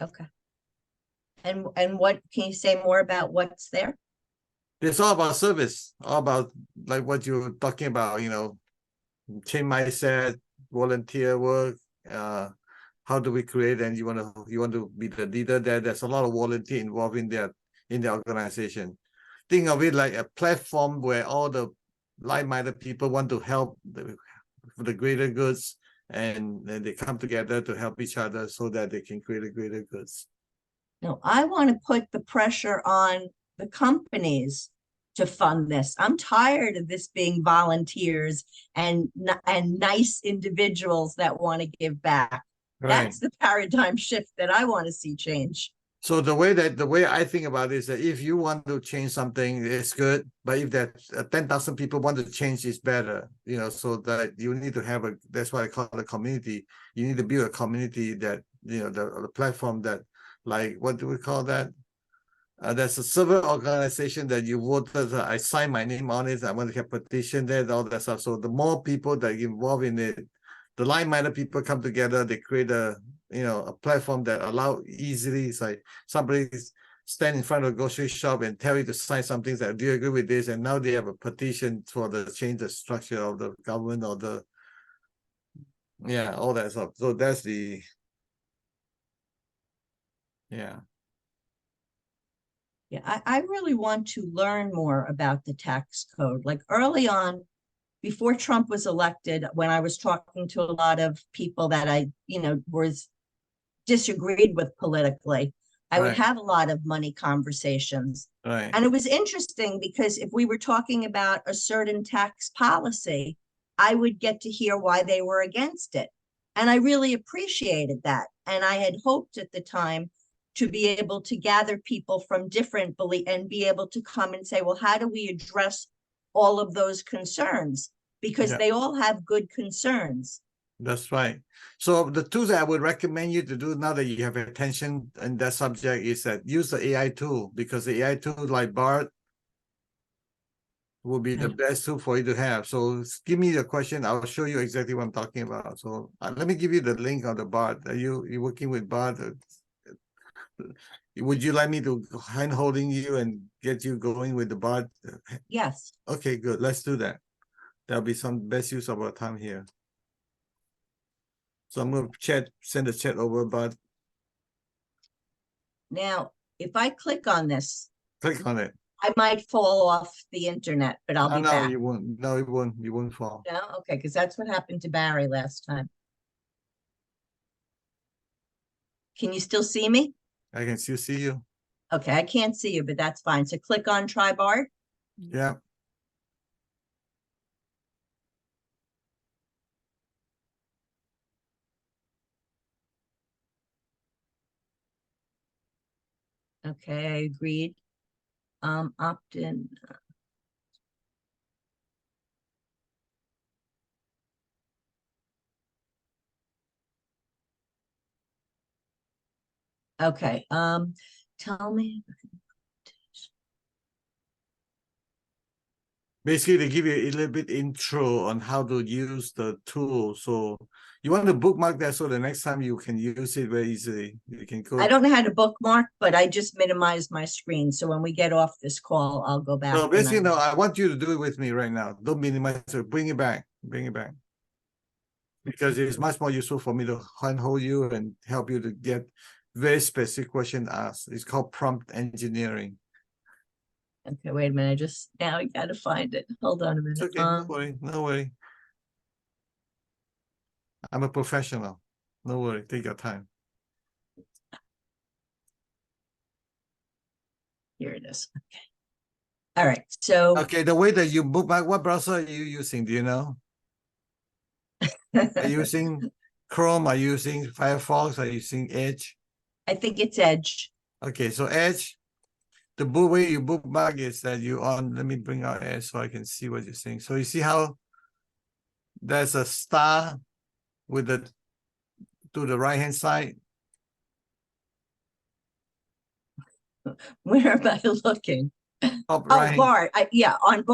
Okay. And what can you say more about what's there? It's all about service, all about like what you're talking about, you know, change mindset, volunteer work, how do we create, and you want to be the leader there. There's a lot of volunteer involved in the organization. Think of it like a platform where all the like-minded people want to help for the greater goods, and then they come together to help each other so that they can create a greater goods. No, I want to put the pressure on the companies to fund this. I'm tired of this being volunteers and nice individuals that want to give back. Right. That's the paradigm shift that I want to see change. So the way I think about it is that if you want to change something, it's good. But if that 10,000 people want to change, it's better. You know, so that you need to have that's what I call a community. You need to build a community that, you know, the platform that, like, what do we call that? There's a server organization that you voted. I sign my name on it. I want to have petition there, all that stuff. So the more people that get involved in it, the like-minded people come together. They create a platform that allow easily. It's like somebody stand in front of a grocery shop and tell you to sign something that, do you agree with this? And now they have a petition for the change the structure of the government or all that stuff. So that's the Yeah, I really want to learn more about the tax code. Like early on, before Trump was elected, when I was talking to a lot of people that I, was disagreed with politically, I would have a lot of money conversations. right. And it was interesting because if we were talking about a certain tax policy, I would get to hear why they were against it. And I really appreciated that. And I had hoped at the time to be able to gather people from different beliefs and be able to come and say, well, how do we address all of those concerns? Because they all have good concerns. That's right. So the tools that I would recommend you to do now that you have attention in that subject is that use the AI tool, because the AI tool like BART will be the best tool for you to have. So give me the question. I'll show you exactly what I'm talking about. So let me give you the link of the BART. Are you working with BART? Would you like me to hand holding you and get you going with the BART? Yes. Okay, good. Let's do that. That'll be some best use of our time here. So I'm going to send the chat over, but now if I click on this, click on it. I might fall off the internet, but I'll be back. You won't. No, it won't. You won't fall. No, okay, because that's what happened to Barry last time. Can you still see me? I can still see you. Okay, I can't see you, but that's fine. So click on try BART. Yeah. Okay, I agreed. Opt in. Okay, tell me. Basically, they give you a little bit intro on how to use the tool. So you want to bookmark that so the next time you can use it very easily. You can go. I don't know how to bookmark, but I just minimized my screen. So when we get off this call, I'll go back. So and basically, no, I want you to do it with me right now. Don't minimize it. Bring it back. Bring it back. Because it's much more useful for me to handhold you and help you to get very specific question asked. It's called prompt engineering. Okay, wait a minute. I just now I gotta find it. Hold on a It's minute. okay. No worry. No worry. I'm a professional. No worry. Take your time. Here it is. Okay. All right. So Okay. The way that you bookmark, what browser are you using? Do you know? Are you using Chrome? Are you using Firefox? Are you using Edge? I think it's Edge. Okay. So Edge, the way you bookmark is that you on. Let me bring out Edge so I can see what you're saying. So you see how there's a star with the to the right hand side. Where am I looking? Top Oh, right Bard. Yeah, on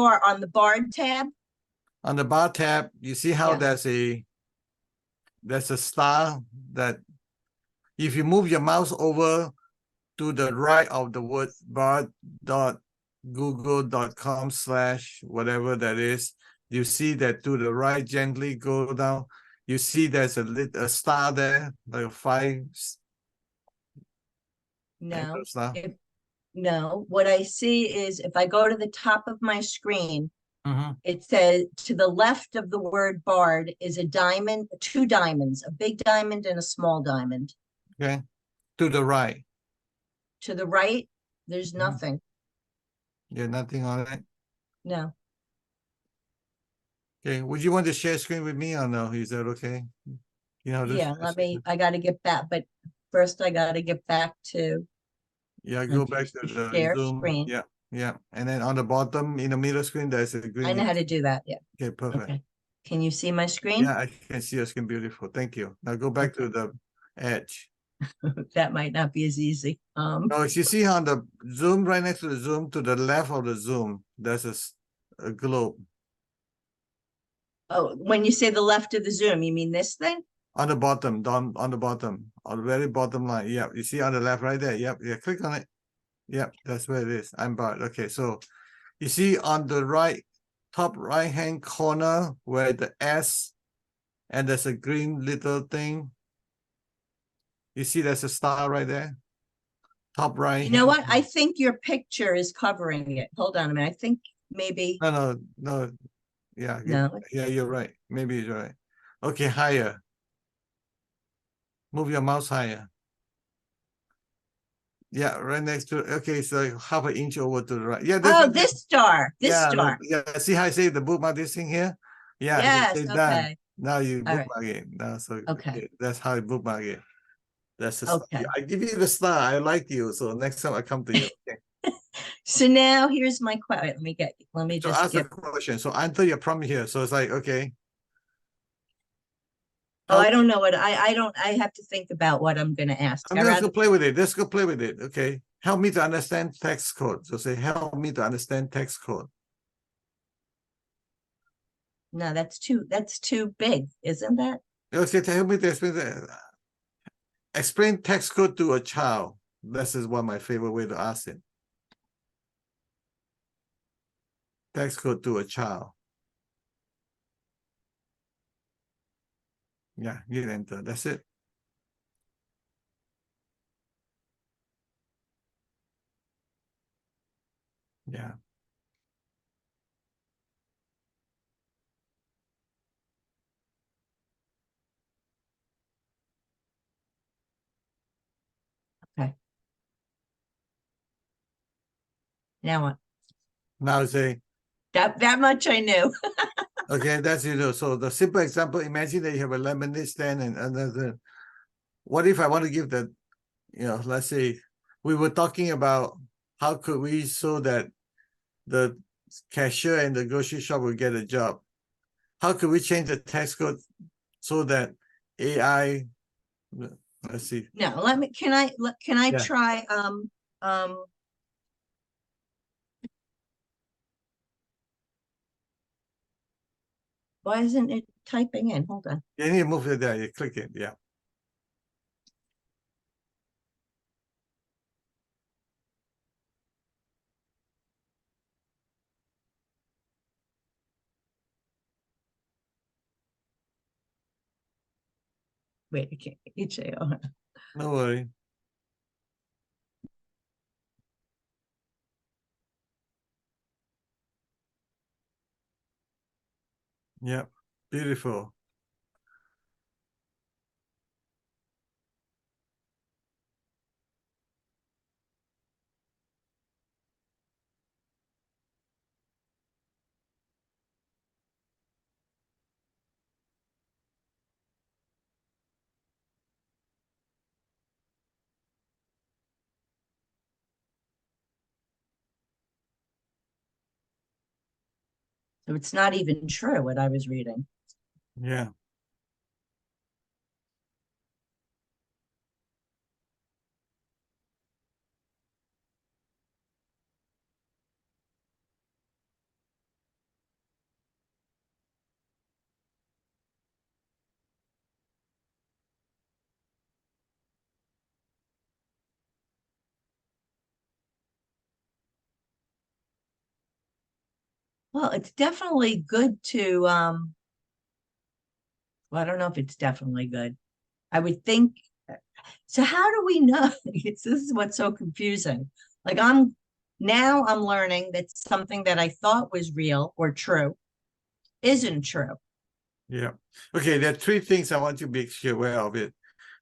the Bard tab. on the bar tab, you see how Yeah. there's a star that if you move your mouse over to the right of the word bar.google.com/whatever that is, you see that to the right, gently go down. You see there's a star there, like a five No. star. No. What I see is if I go to the top of my screen, Mhm. it says to the left of the word Bard is a diamond, two diamonds, a big diamond and a small diamond. Okay, to the right. To the right, there's Mhm. nothing. Yeah, nothing on it. No. Okay, would you want to share screen with me or no? Is that okay? You know, Yeah, I gotta get back, but first I gotta get back to Yeah, go okay, back to the share Zoom. screen. Yeah, yeah. And then on the bottom in the middle screen, there's a green. I know how to do that. Yeah. Okay, perfect. Okay. Can you see my screen? Yeah, I can see your screen beautiful. Thank you. Now go back to the edge. That might not be as easy. Oh, you see on the Zoom, right next to the Zoom, to the left of the Zoom, there's a globe. Oh, when you say the left of the Zoom, you mean this thing? On the bottom, down on the bottom, on the very bottom line. Yeah, you see on the left right there. Yep, yeah, click on it. Yep, that's where it is. I'm Bart. Okay, so you see on the right, top right hand corner where the S and there's a green little thing. You see there's a star right there? Top right. You know what? I think your picture is covering it. Hold on a minute. I think maybe No. Yeah, no. yeah, you're right. Maybe you're right. Okay, higher. Move your mouse higher. Yeah, right next to okay, so half an inch over to the right. Yeah, Oh, this star. This yeah, star. yeah. See how I say the bookmark this thing here? Yeah, Yes. say done. Okay. Now you All right. bookmark it. Now so Okay. that's how you bookmark it. That's the star. Okay. I give you the star. I like you. So next time I come to you. Okay. So now here's my question. Let me So just ask a get. question. So answer your prompt here. So it's like, okay. Oh, I don't know what I don't. I have to think about what I'm going to ask. I'm just gonna play with it. Let's go play with it. Okay. Help me to understand text code. So say, help me to understand text code. No, that's too big, isn't that? Okay, help me to explain text code to a child. This is one of my favorite way to ask it. Text code to a child. Yeah, hit enter. That's it. Yeah. Okay. Now what? Now say, That much I knew. okay, that's So the simple example, imagine that you have a lemonade stand and another. What if I want to give the, let's say we were talking about how could we so that the cashier and the grocery shop will get a job. How could we change the text code so that AI Let's see. No, can I Yeah. try, why isn't it typing in? Hold on. You need to move it there. You click it. Yeah. Wait, I can't, HAO. No worry. Yeah. Beautiful. So it's not even true what I was reading. Yeah. Well, it's definitely good to, well, I don't know if it's definitely good. I would think, so how do we know? This is what's so confusing. Like now I'm learning that something that I thought was real or true isn't true. Yeah. Okay. There are three things I want you to be aware of it.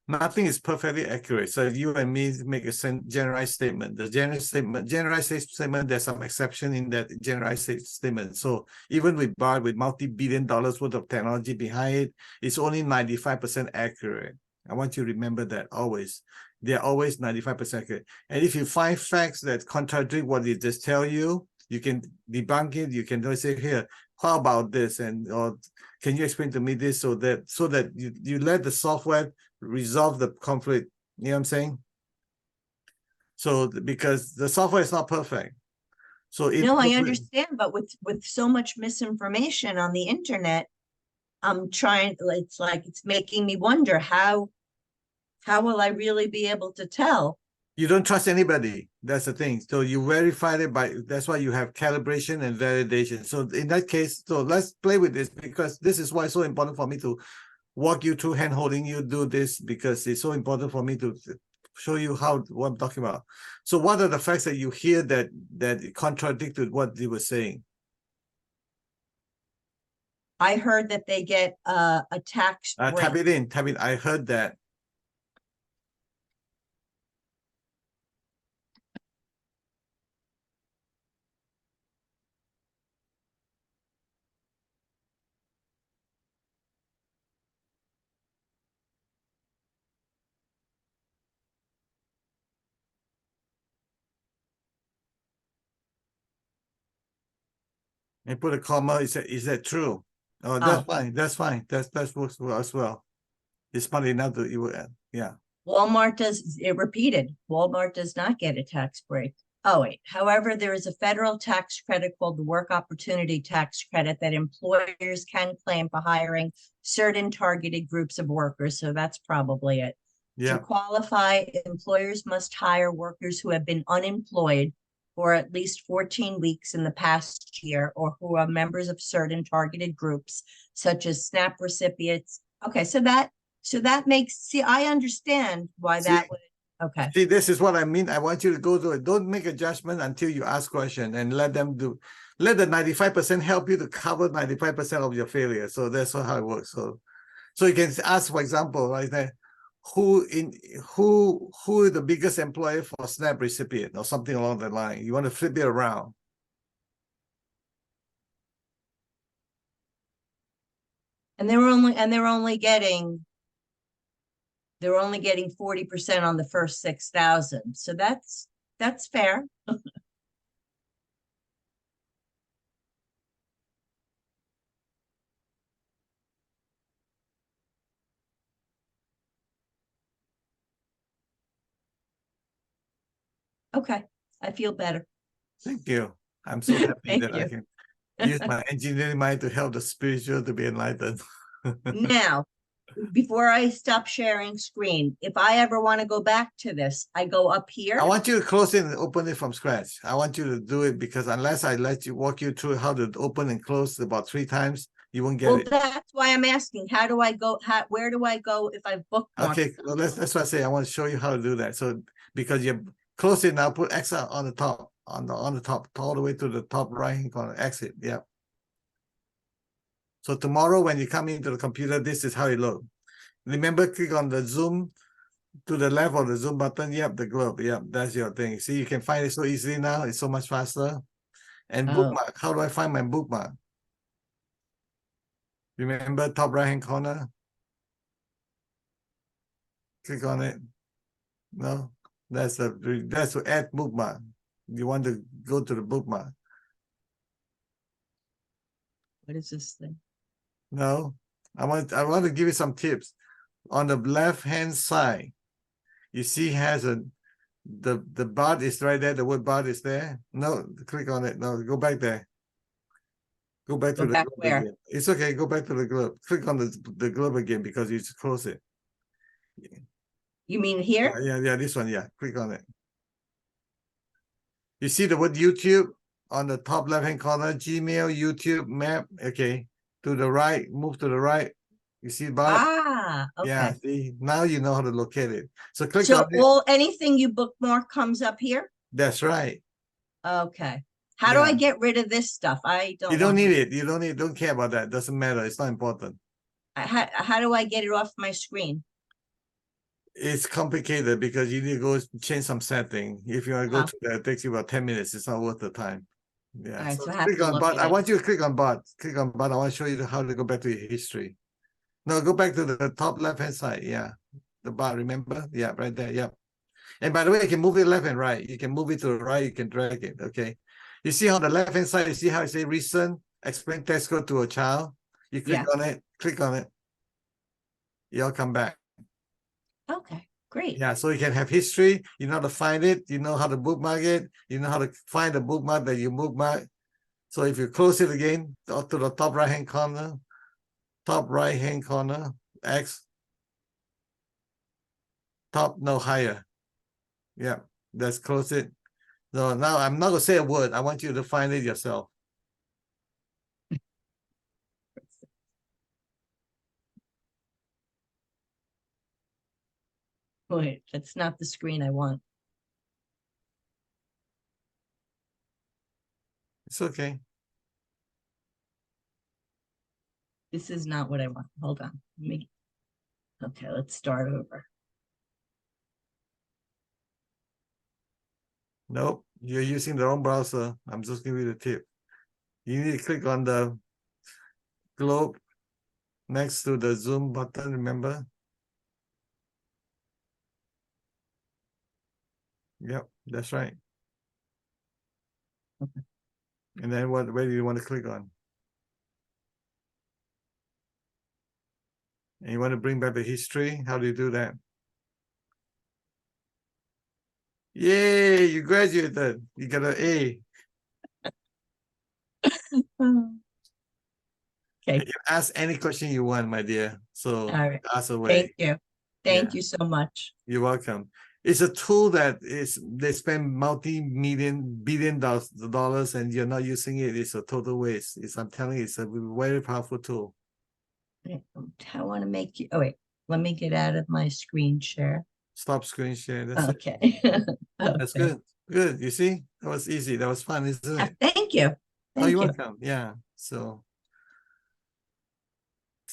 Nothing is perfectly accurate. So if you and me make a generalized statement, the generalized statement, there's some exception in that generalized statement. So even with BART, with multi-billion dollars worth of technology behind it, it's only 95% accurate. I want you to remember that always. They're always 95% accurate. And if you find facts that contradict what they just tell you, you can debunk it. You can say, here, how about this? And or can you explain to me this so that you let the software resolve the conflict. You know what I'm saying? So because the software is not perfect. So No, I understand, but with so much misinformation on the internet, I'm trying, it's like it's making me wonder how will I really be able to tell? you don't trust anybody. That's the thing. So you verify it that's why you have calibration and validation. So in that case, so let's play with this because this is why it's so important for me to walk you through hand holding you do this because it's so important for me to show you what I'm talking about. So what are the facts that you hear that contradicted what they were saying? I heard that they get a tax break. Type it in. I heard that. And put a comma. Is that true? Oh, that's fine. That's fine. That works well as well. It's smart enough to you. Yeah. Walmart does, it repeated, Walmart does not get a tax break. Oh, wait. However, there is a federal tax credit called the Work Opportunity Tax Credit that employers can claim for hiring certain targeted groups of workers. So that's probably it. Yeah. To qualify, employers must hire workers who have been unemployed for at least 14 weeks in the past year or who are members of certain targeted groups, such as SNAP recipients. Okay, so that makes, see, I understand why that would, okay. See, this is what I mean. I want you to go through it. Don't make a judgment until you ask question and let them do. Let the 95% help you to cover 95% of your failure. So that's how it works. So you can ask, for example, right there, who is the biggest employer for SNAP recipient or something along that line. You want to flip it around. And they're only getting 40% on the first 6,000. So that's fair. Okay, I feel better. Thank you. I'm so happy Thank that I you. can use my engineering mind to help the spiritual to be enlightened. Now, before I stop sharing screen, if I ever want to go back to this, I go up I here. want you to close it and open it from scratch. I want you to do it because unless I let you walk you through how to open and close about 3 times, you won't get Well, it. that's why I'm asking, how do I go, where do I go if I've bookmarked? Okay, well, that's what I say. I want to show you how to do that. So because you close it now, put X on the top, on the top, all the way to the top right hand corner. Exit. Yeah. So tomorrow when you come into the computer, this is how it looks. Remember, click on the zoom to the left of the zoom button. Yep, the globe. Yep, that's your thing. See, you can find it so easily now. It's so much faster. And Oh. bookmark. How do I find my bookmark? Remember, top right hand corner. Click on it. No, that's to add bookmark. You want to go to the bookmark. What is this thing? No, I want to give you some tips. On the left hand side, you see has the bar is right there. The word bar is there. No, click on it. No, go back there. Go back to Go the back globe where? again. It's okay. Go back to the globe. Click on the globe again because you just close it. You mean here? Yeah. This one. Yeah, click on it. You see the word YouTube on the top left hand corner. Gmail, YouTube, map. Okay, to the right. Move to the right. You see bar? Ah, Yeah, okay. see, now you know how to locate it. So click So on it. anything you bookmark comes up here? That's right. Okay. How do I Yeah. get rid of this stuff? I You don't don't want, need it. You don't care about that. Doesn't matter. It's not important. how do I get it off my screen? It's complicated because you need to go change some setting. If you want to go Oh. to that, it takes you about 10 minutes. It's not worth the time. All Yeah. right, So so I have click to on look bot. at I it. want you to click on bot. Click on bot. I want to show you how to go back to your history. No, go back to the top left hand side. Yeah. The bot, remember? Yeah, right there. Yeah. And by the way, you can move it left and right. You can move it to the right. You can drag it. Okay. You see on the left hand side, you see how it say recent, explain text code to a child. You click on it, click on it. You'll come back. Okay, great. Yeah, so you can have history. You know how to find it. You know how to bookmark it. You know how to find the bookmark that you bookmark. So if you close it again to the top right hand corner, X, top no higher. Yeah, let's close it. So now I'm not gonna say a word. I want you to find it yourself. Wait, that's not the screen I want. It's okay. This is not what I want. Hold on. Okay, let's start over. Nope, you're using the wrong browser. I'm just giving you the tip. You need to click on the globe next to the zoom button, remember? Yep, that's right. Okay. And then where do you want to click on? And you want to bring back the history? How do you do that? Yay, you graduated. You got an A. Okay. You can ask any question you want, my dear. So All right. ask away. Thank you. Thank Yeah. you so much. You're welcome. It's a tool that they spend billion dollars and you're not using it. It's a total waste. I'm telling you, it's a very powerful tool. I want to make you, oh wait, let me get out of my screen share. Stop screen share. That's it. Okay. That's Okay. good. Good. You see, that was easy. That was fun, isn't it? Thank you. Oh, Thank you're you. welcome. Yeah. So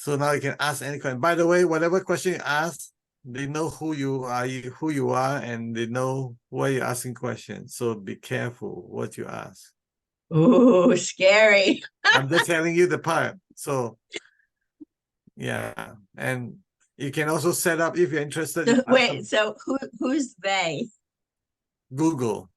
now you can ask any question. By the way, whatever question you ask, they know who you are, and they know why you're asking questions. So be careful what you ask. Ooh, scary. I'm just telling you the part. So yeah, and you can also set up if you're interested. So, wait, so who's they? Google.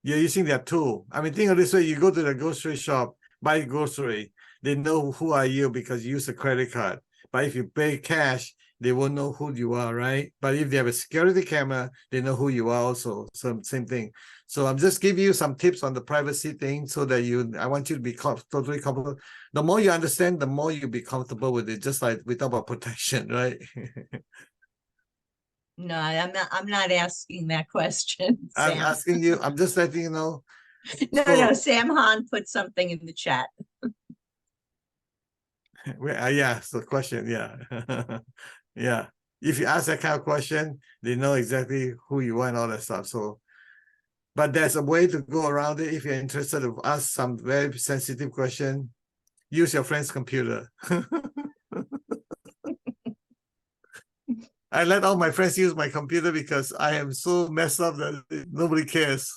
You're using their tool. I mean, think of this way: you go to the grocery shop, buy grocery. They know who are you because you use a credit card. But if you pay cash, they won't know who you are, right? But if they have a security camera, they know who you are also. So same thing. So I'm just giving you some tips on the privacy thing so that I want you to be totally comfortable. The more you understand, the more you be comfortable with it, just like we talk about protection, right? No, I'm not asking that question, I'm Sam. asking you, I'm just letting you know. No, So- no, Sam Hahn put something in the chat. Yeah, so question, yeah. Yeah. If you ask that kind of question, they know exactly who you are and all that stuff. So, but there's a way to go around it. If you're interested to ask some very sensitive question, use your friend's computer. I let all my friends use my computer because I am so messed up that nobody cares.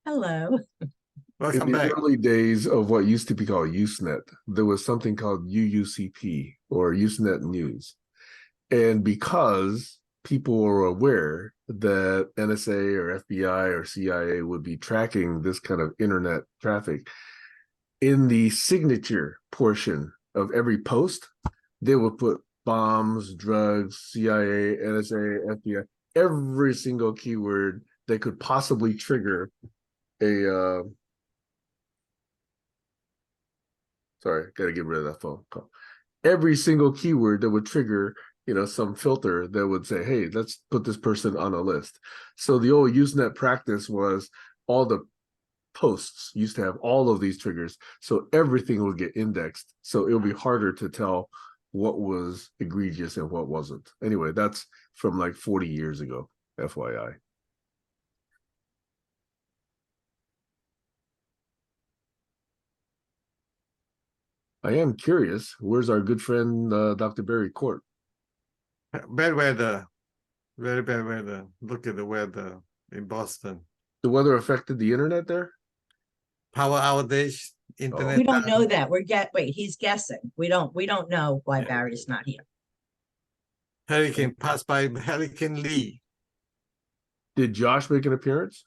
Hello. In Welcome the back. early days of what used to be called Usenet, there was something called UUCP or Usenet News. And because people were aware that NSA or FBI or CIA would be tracking this kind of internet traffic, in the signature portion of every post, they would put bombs, drugs, CIA, NSA, FBI, every single keyword that could possibly trigger a sorry, gotta get rid of that phone call. Every single keyword that would trigger, some filter that would say, hey, let's put this person on a list. So the old Usenet practice was all the posts used to have all of these triggers. So everything would get indexed. So it'll be harder to tell what was egregious and what wasn't. Anyway, that's from like 40 years ago, FYI. I am curious, where's our good friend, Dr. Barry Court? Bad weather. Very bad weather. Look at the weather in Boston. The weather affected the internet there? Power outage, internet. We don't know down. that. Wait, he's guessing. We don't know why Yeah. Barry's not here. Hurricane passed by Hurricane Lee. Did Josh make an appearance?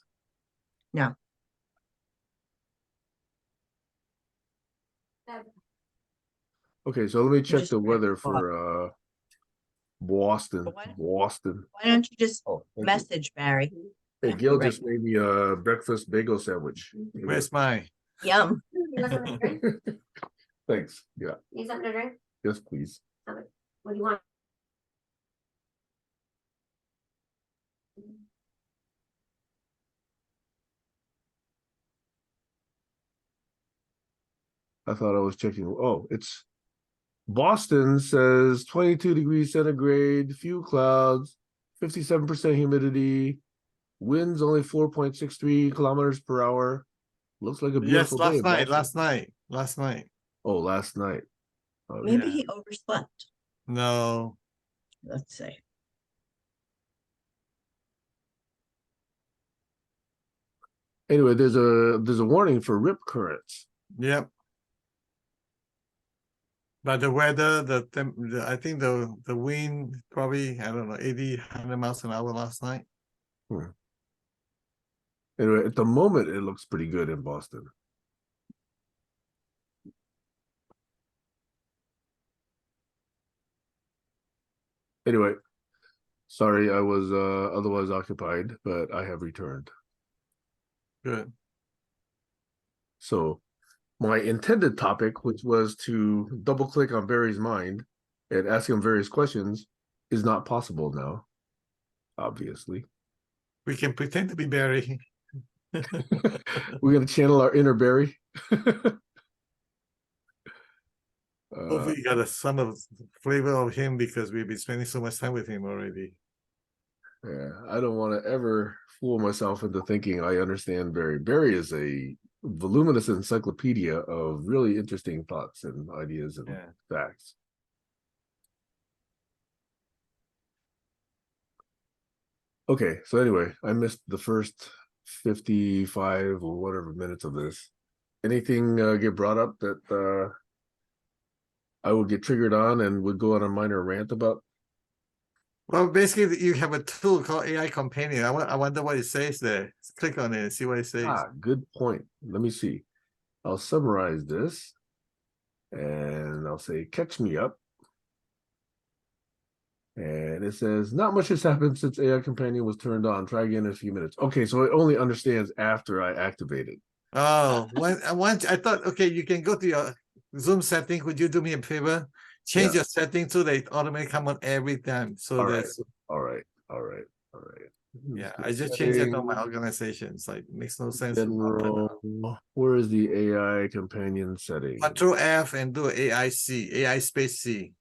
No. Okay, so let me check Just the check weather the for Boston. What? Boston. Why don't you just Oh, thank you. message Barry? Hey, Gil Right. just made me a breakfast bagel sandwich. Where's mine? Yum. You want something to drink? Thanks. Yeah. Need something to drink? Yes, please. What do you want? I thought I was checking. Oh, it's Boston says 22 degrees centigrade, few clouds, 57% humidity, winds only 4.63 kilometers per hour. Looks like a Yes, beautiful day. last night. Oh, last night. Okay. Maybe Yeah. he overslept. No. Let's see. Anyway, there's a warning for rip currents. Yep. But the weather, I think the wind probably, I don't know, 80, 100 miles an hour last night. Anyway, at the moment, it looks pretty good in Boston. Anyway, sorry, I was otherwise occupied, but I have returned. Good. So my intended topic, which was to double click on Barry's mind and ask him various questions, is not possible now, obviously. We can pretend to be Barry. We're going to channel our inner Barry. Hopefully you got some of the flavor of him because we've been spending so much time with him already. Yeah, I don't want to ever fool myself into thinking I understand Barry. Barry is a voluminous encyclopedia of really interesting thoughts and ideas and facts. Okay, so anyway, I missed the first 55 or whatever minutes of this. Anything get brought up that I would get triggered on and would go on a minor rant about? Well, basically, you have a tool called AI Companion. I wonder what it says there. Click on it and see what it says. Good point. Let me see. I'll summarize this and I'll say, catch me up. And it says, not much has happened since AI Companion was turned on. Try again in a few minutes. Okay, so it only understands after I activate it. Oh, I thought, okay, you can go to your Zoom setting. Would you do me a favor? Change your setting so they automatically come on every time. So All right. that's All right. All right. All right. yeah. I just changed it on my organization. It's like makes no sense. General, where is the AI Companion setting? Control F and do AI space C.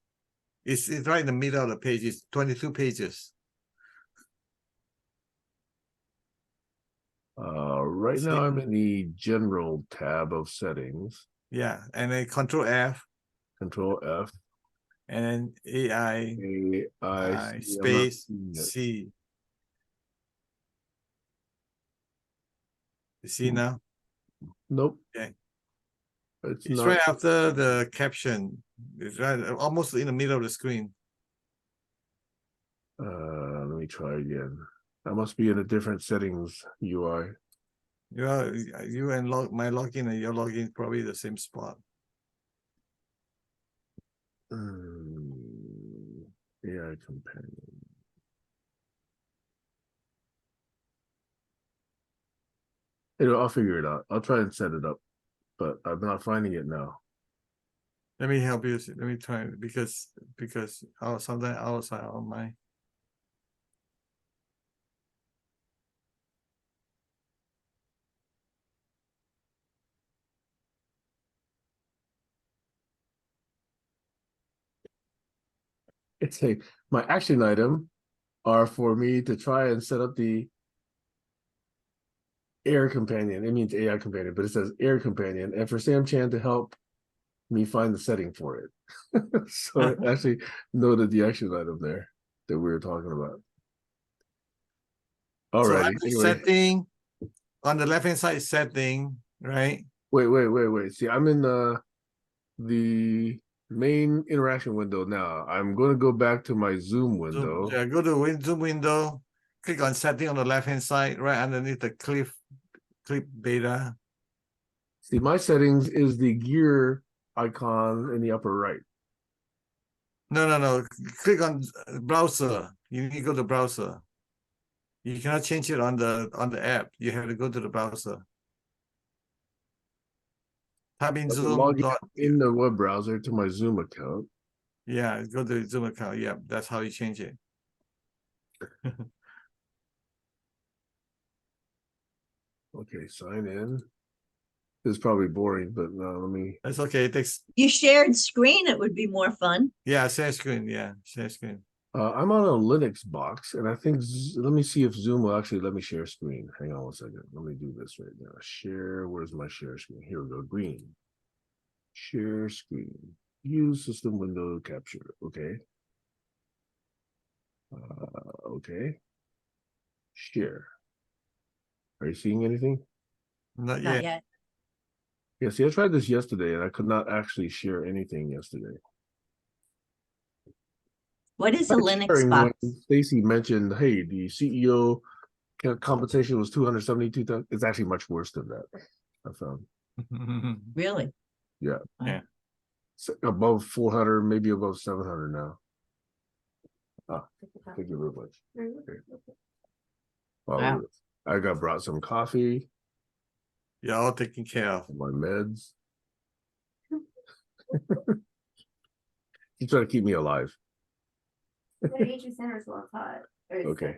It's right in the middle of the page. It's 22 pages. Right now I'm in the general tab of settings. Yeah, and then Control F. Control F. And then AI space C. You see now? Nope. Okay. It's It's not. right after the caption. It's right almost in the middle of the screen. Let me try again. I must be in a different settings UI. You and my login and your login probably the same spot. AI Companion. I'll figure it out. I'll try and set it up, but I'm not finding it now. Let me help you. Let me try because sometimes outside on my. It's my action item are for me to try and set up the Air Companion. It means AI Companion, but it says Air Companion, and for Sam Chan to help me find the setting for it. So I actually noted the action item there that we were talking about. All right. So setting on the left hand side setting, right? Wait. See, I'm in the main interaction window now. I'm going to go back to my Zoom window. Yeah, go to Zoom window, click on setting on the left hand side, right underneath the clip beta. See, my settings is the gear icon in the upper right. No. Click on browser. You need to go to browser. You cannot change it on the app. You have to go to the browser. Type in Zoom. Log in the web browser to my Zoom account. Yeah, go to the Zoom account. Yeah, that's how you change it. Okay, sign in. This is probably boring, but no, let me. That's okay. It takes. You shared screen, it would be more fun. Yeah, share screen. Yeah, share screen. I'm on a Linux box, and I think let me see if Zoom will actually let me share screen. Hang on 1 second. Let me do this right now. Share. Where's my share screen? Here we go. Green. Share screen. Use system window capture. Okay. Okay. Share. Are you seeing anything? Not Not yet. yet. Yeah, see, I tried this yesterday and I could not actually share anything yesterday. What is a Linux box? Stacy mentioned, hey, the CEO compensation was 272,000. It's actually much worse than that, I found. Really? Yeah. Yeah. So above 400, maybe above 700 now. Thank you very much. Okay. Wow. I got brought some coffee. You're all taken care of. My meds. He's trying to keep me alive. Okay.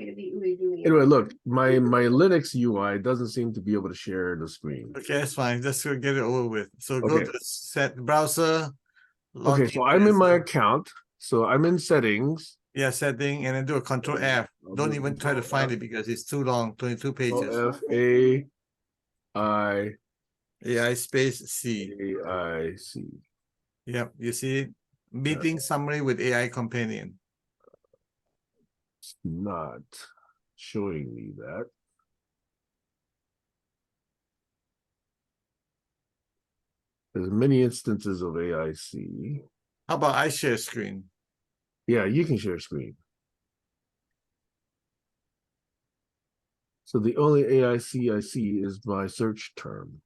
Anyway, look, my Linux UI doesn't seem to be able to share the screen. Okay, that's fine. Just to get it over with. So go to set browser. Okay, so I'm in my account. So I'm in settings. Yeah, setting, and then do a Control F. Don't even try to find it because it's too long. 22 pages. AI space C. AIC. Yep, you see it? Meeting summary with AI Companion. It's not showing me that. There's many instances of AIC. How about I share screen? Yeah, you can share screen. So the only AIC I see is my search term.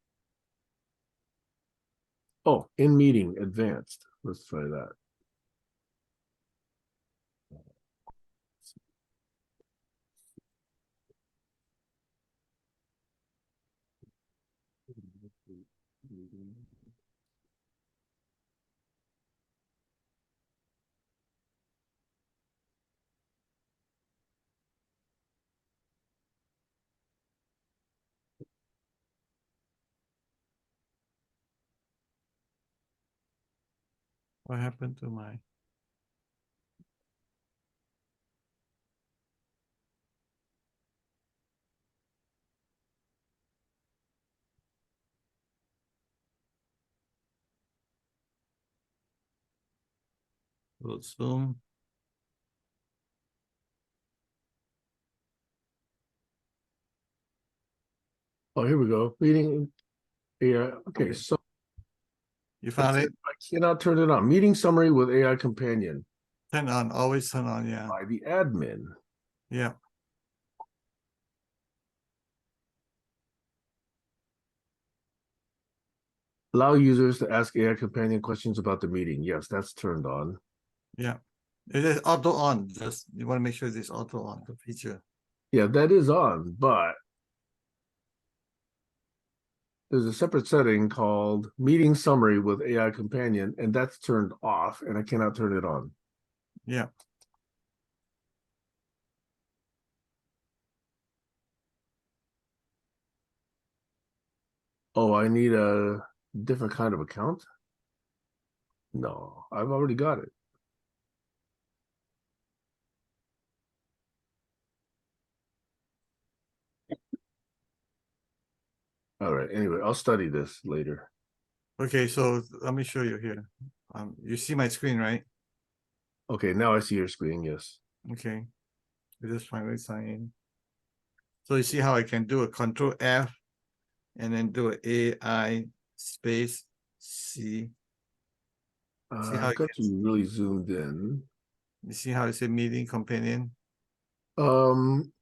Oh, in meeting advanced. Let's try that. What happened to my? Zoom. Oh, here we go. Meeting AI. Okay, so You found it? I cannot turn it on. Meeting summary with AI companion Turn on, always turn on, yeah. by the admin. Yeah. Allow users to ask AI companion questions about the meeting. Yes, that's turned on. Yeah. It is auto on. Just you want to make sure it's auto on the feature. Yeah, that is on, but there's a separate setting called meeting summary with AI companion, and that's turned off, and I cannot turn it on. Yeah. Oh, I need a different kind of account? No, I've already got it. All right, anyway, I'll study this later. Okay, so let me show you here. You see my screen, right? Okay, now I see your screen, yes. Okay. I just finally sign in. So you see how I can do a Control F and then do an AI space C. See how I've it got gets, you really zoomed in. you see how it says meeting companion? Um,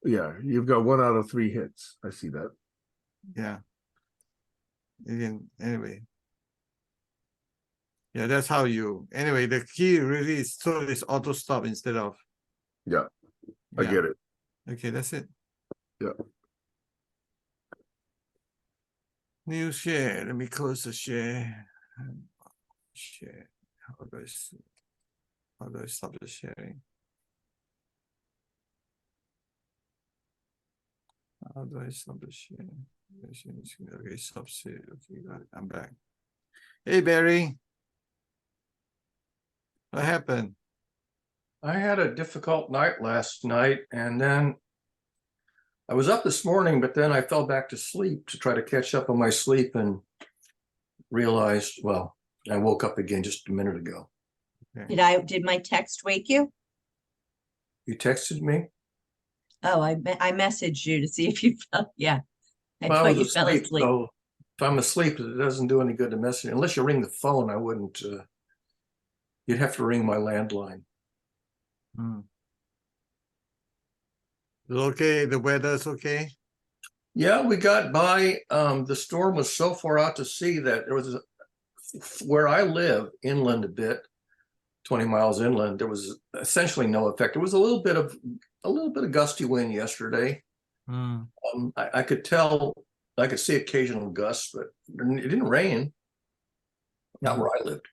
yeah, you've got 1 out of 3 hits. I see that. Yeah. Again, anyway. Yeah, that's how you anyway, the key really is so it's auto stop instead of Yeah, I get it. Okay, that's it. Yeah. New share. Let me close the share. Share. How do I stop the sharing? How do I stop the sharing? Okay, stop share. Okay, got it. I'm back. Hey Barry. What happened? I had a difficult night last night, and then I was up this morning, but then I fell back to sleep to try to catch up on my sleep and realized, well, I woke up again just a minute ago. Did my text wake you? You texted me? Oh, I messaged you to see if you fell. Yeah. I Well, I thought was you fell asleep, asleep. so if I'm asleep, it doesn't do any good to message. Unless you ring the phone, I wouldn't. You'd have to ring my landline. Okay, the weather's okay. Yeah, we got by. The storm was so far out to sea that there was where I live inland a bit, 20 miles inland, there was essentially no effect. There was a little bit of gusty wind yesterday. I could tell, I could see occasional gusts, but it didn't rain. Not where I lived.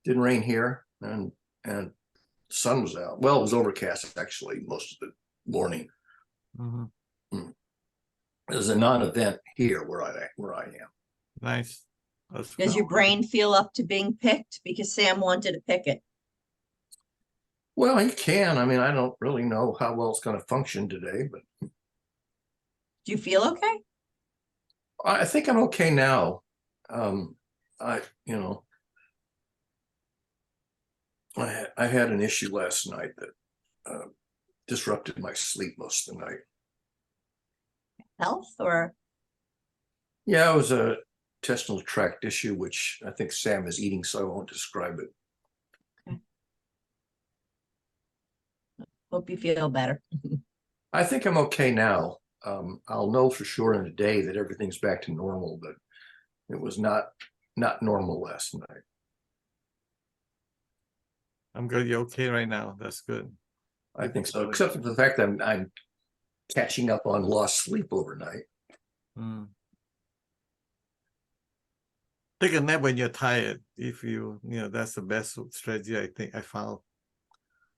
Didn't rain here, and the sun was out. Well, it was overcast actually most of the morning. It was a non-event here where I am. Nice. Does your brain feel up to being picked? Because Sam wanted to pick it. Well, he can. I mean, I don't really know how well it's going to function today, but Do you feel okay? I think I'm okay now. I had an issue last night that disrupted my sleep most of the night. Health or? Yeah, it was a intestinal tract issue, which I think Sam is eating, so I won't describe it. Okay. Hope you feel better. I think I'm okay now. I'll know for sure in a day that everything's back to normal, but it was not normal last night. I'm good. You're okay right now. That's good. I think so, except for the fact that I'm catching up on lost sleep overnight. Mm. Take a nap when you're tired. If you know, that's the best strategy I think I found.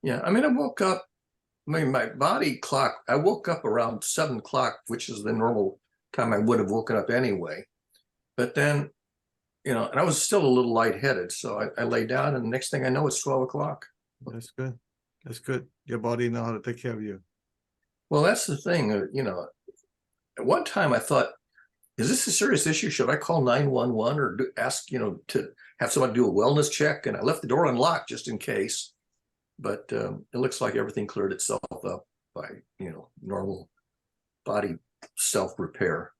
Yeah, I mean, I woke up. I mean, my body clock. I woke up around 7 o'clock, which is the normal time I would have woken up anyway. But then, you know, and I was still a little lightheaded, so I lay down, and the next thing I know, it's 12 o'clock. That's good. That's good. Your body know how to take care of you. Well, that's the thing. You know, at one time I thought, is this a serious issue? Should I call 911 or ask, you know, to have someone do a wellness check? And I left the door unlocked just in case. But it looks like everything cleared itself up by, you know, normal body self-repair.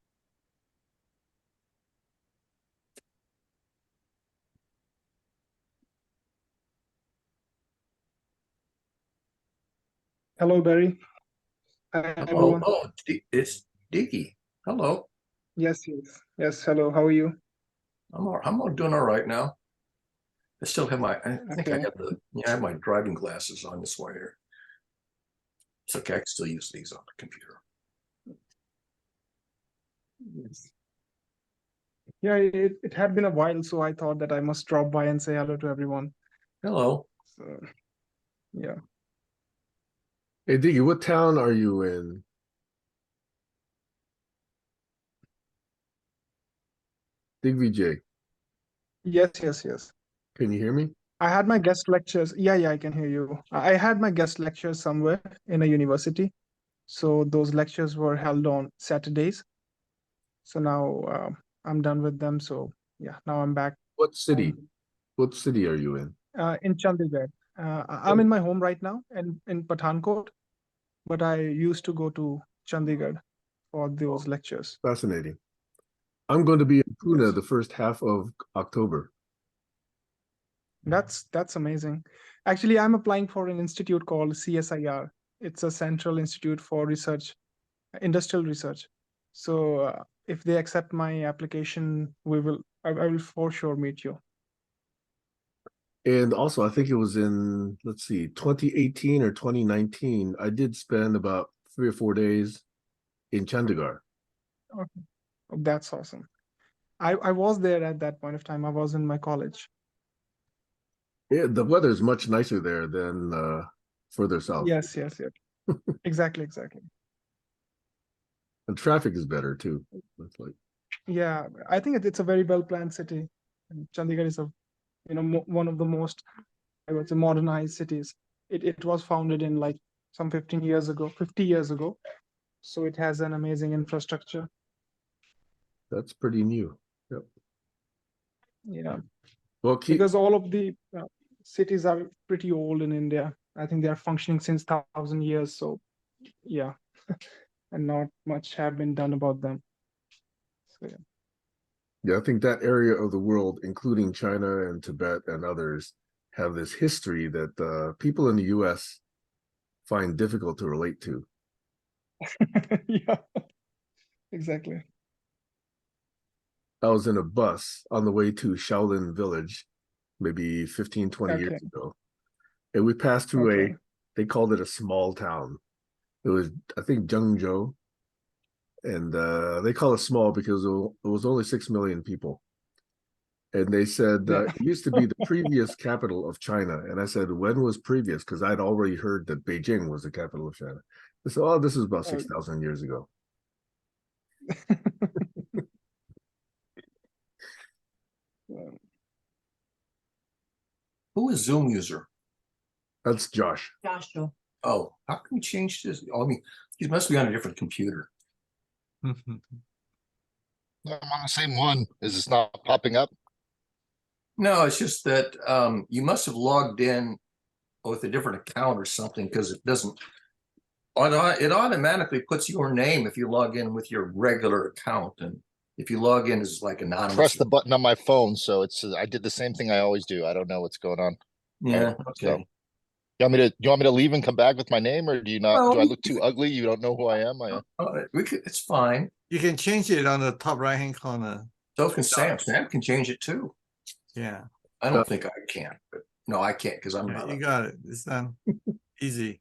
Hello, Barry. Hi, Oh, everyone. it's Diggy. Hello. Yes, yes, yes. Hello, how are you? I'm doing all right now. I still have my, I think I Okay. have my driving glasses on this way here. It's okay, I can still use these on the computer. Yes. Yeah, it had been a while, so I thought that I must drop by and say hello to everyone. Hello. So, yeah. Hey, Diggy, what town are you in? Dig VJ, Yes, yes, yes. can you hear me? I had my guest lectures. Yeah, yeah, I can hear you. I had my guest lectures somewhere in a university. So those lectures were held on Saturdays. So now I'm done with them. So yeah, now I'm back What city? home, What city are you in? in Chandigarh. I'm in my home right now and in Pathankot, but I used to go to Chandigarh for those lectures. Fascinating. I'm going to be in Pune Yes. the first half of October. That's amazing. Actually, I'm applying for an institute called CSIR. It's a Central Institute for Research, Industrial Research. So if they accept my application, I will for sure meet you. And also, I think it was in, let's see, 2018 or 2019, I did spend about 3 or 4 days in Chandigarh. Okay. Oh, that's awesome. I was there at that point of time. I was in my college. Yeah, the weather is much nicer there than further south. Yes, yes, yes. Exactly, exactly. And traffic is better too. It's like, Yeah, I think it's a very well planned city. And Chandigarh is one of the most, I would say, modernized cities. It was founded in like some 15 years ago, 50 years ago. So it has an amazing infrastructure. that's pretty new. Yep. Yeah, Well, because all of the cities are pretty old in India. I think they are functioning since 1,000 years. So yeah, and not much have been done about them. So yeah. yeah, I think that area of the world, including China and Tibet and others, have this history that people in the US find difficult to relate to. Yeah, exactly. I was in a bus on the way to Shaolin Village, maybe 15, 20 Okay. years ago. And we passed through Okay. they called it a small town. It was, I think, Zhengzhou. And they call it small because it was only 6 million people. And they said Yeah. it used to be the previous capital of China. And I said, when was previous? Because I'd already heard that Beijing was the capital of China. They said, oh, this is about 6,000 years ago. Who is Zoom user? That's Josh. Joshua. Oh, how can we change this? Oh, I mean, he must be on a different computer. I'm on the same one. Is this not popping up? No, it's just that you must have logged in with a different account or something, because it doesn't. It automatically puts your name if you log in with your regular account, and if you log in as like anonymous. Press the button on my phone, so I did the same thing I always do. I don't know what's going on. Yeah. Okay. You want me to leave and come back with my name, or do you not? Well, Do I look too ugly? You don't know who I am? it's fine. You can change it on the top right-hand corner. So can Sam. Sam can change it too. Yeah, I don't think I can, but no, I can't because I'm yeah, not. you got it. It's done. Easy.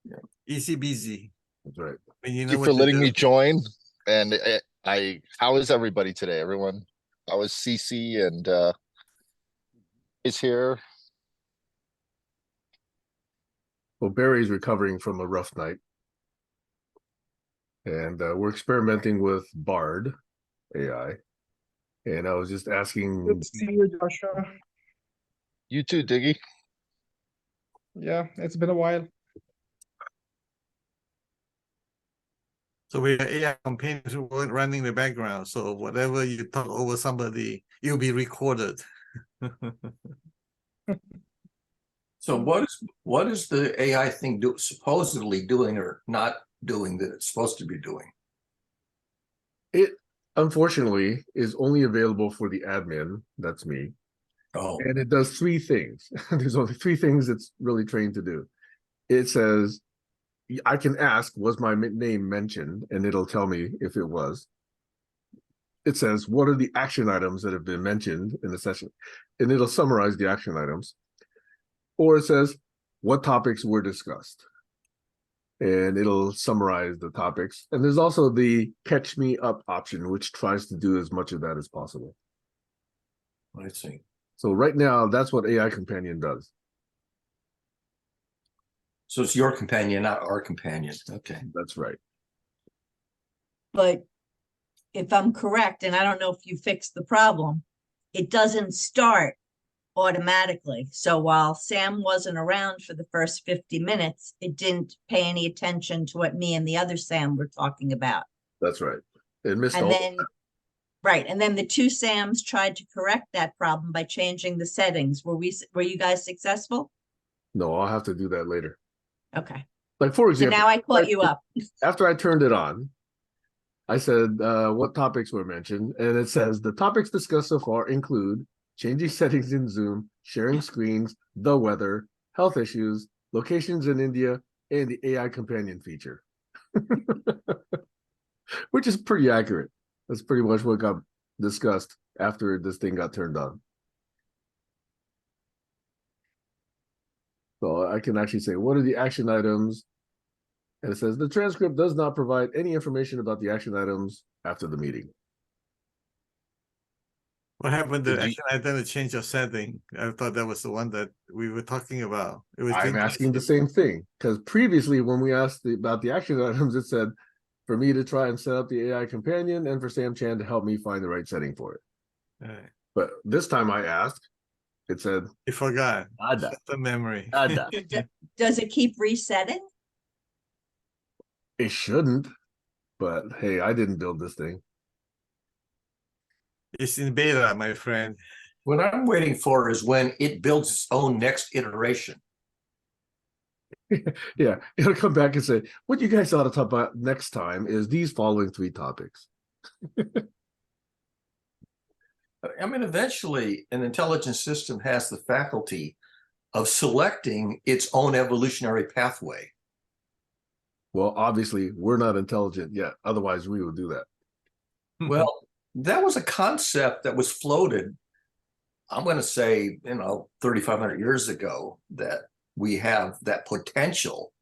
Yeah. Easy busy. That's right. When you Thank know you what for to letting do. me join. And how is everybody today? Everyone, how is CC and is here? Well, Barry's recovering from a rough night. And we're experimenting with Bard AI. And I was just asking, Good to see you, Joshua. You too, Diggy. Yeah, it's been a while. So we have AI companions who weren't running the background. So whatever you talk over somebody, you'll be recorded. So what is the AI thing supposedly doing or not doing that it's supposed to be doing? it unfortunately is only available for the admin. That's me. Oh, And it does three things. There's only three things it's really trained to do. It says, I can ask, was my name mentioned? And it'll tell me if it was. It says, what are the action items that have been mentioned in the session? And it'll summarize the action items. Or it says, what topics were discussed? And it'll summarize the topics. And there's also the catch me up option, which tries to do as much of that as possible. I see. So right now, that's what AI Companion does. So it's your companion, not our companion. Okay. That's right. But if I'm correct, and I don't know if you fixed the problem, it doesn't start automatically. So while Sam wasn't around for the first 50 minutes, it didn't pay any attention to what me and the other Sam were talking about. That's right. It missed And all. then, right, and then the two Sams tried to correct that problem by changing the settings. Were you guys successful? No, I'll have to do that later. Okay. Like, for So example, now I caught you up. after I turned it on, I said, what topics were mentioned? And it says, the topics discussed so far include changing settings in Zoom, sharing screens, the weather, health issues, locations in India, and the AI companion feature. Which is pretty accurate. That's pretty much what got discussed after this thing got turned on. So I can actually say, what are the action items? And it says, the transcript does not provide any information about the action items after the meeting. What happened to Did you- action item to change your setting? I thought that was the one that we were talking about. It was I'm asking the same thing, because previously when we asked about the action items, it said for me to try and set up the AI companion and for Sam Chan to help me find the right setting for it. Right. But this time I asked, it said, You forgot. nada, The memory. nada. Does it keep resetting? It shouldn't, but hey, I didn't build this thing. It's in beta, my friend. What I'm waiting for is when it builds its own next iteration. Yeah, it'll come back and say, what you guys ought to talk about next time is these following three topics. I mean, eventually an intelligent system has the faculty of selecting its own evolutionary pathway. Well, obviously, we're not intelligent yet. Otherwise, we would do that. Well, that was a concept that was floated, I'm going to say, 3,500 years ago, that we have that potential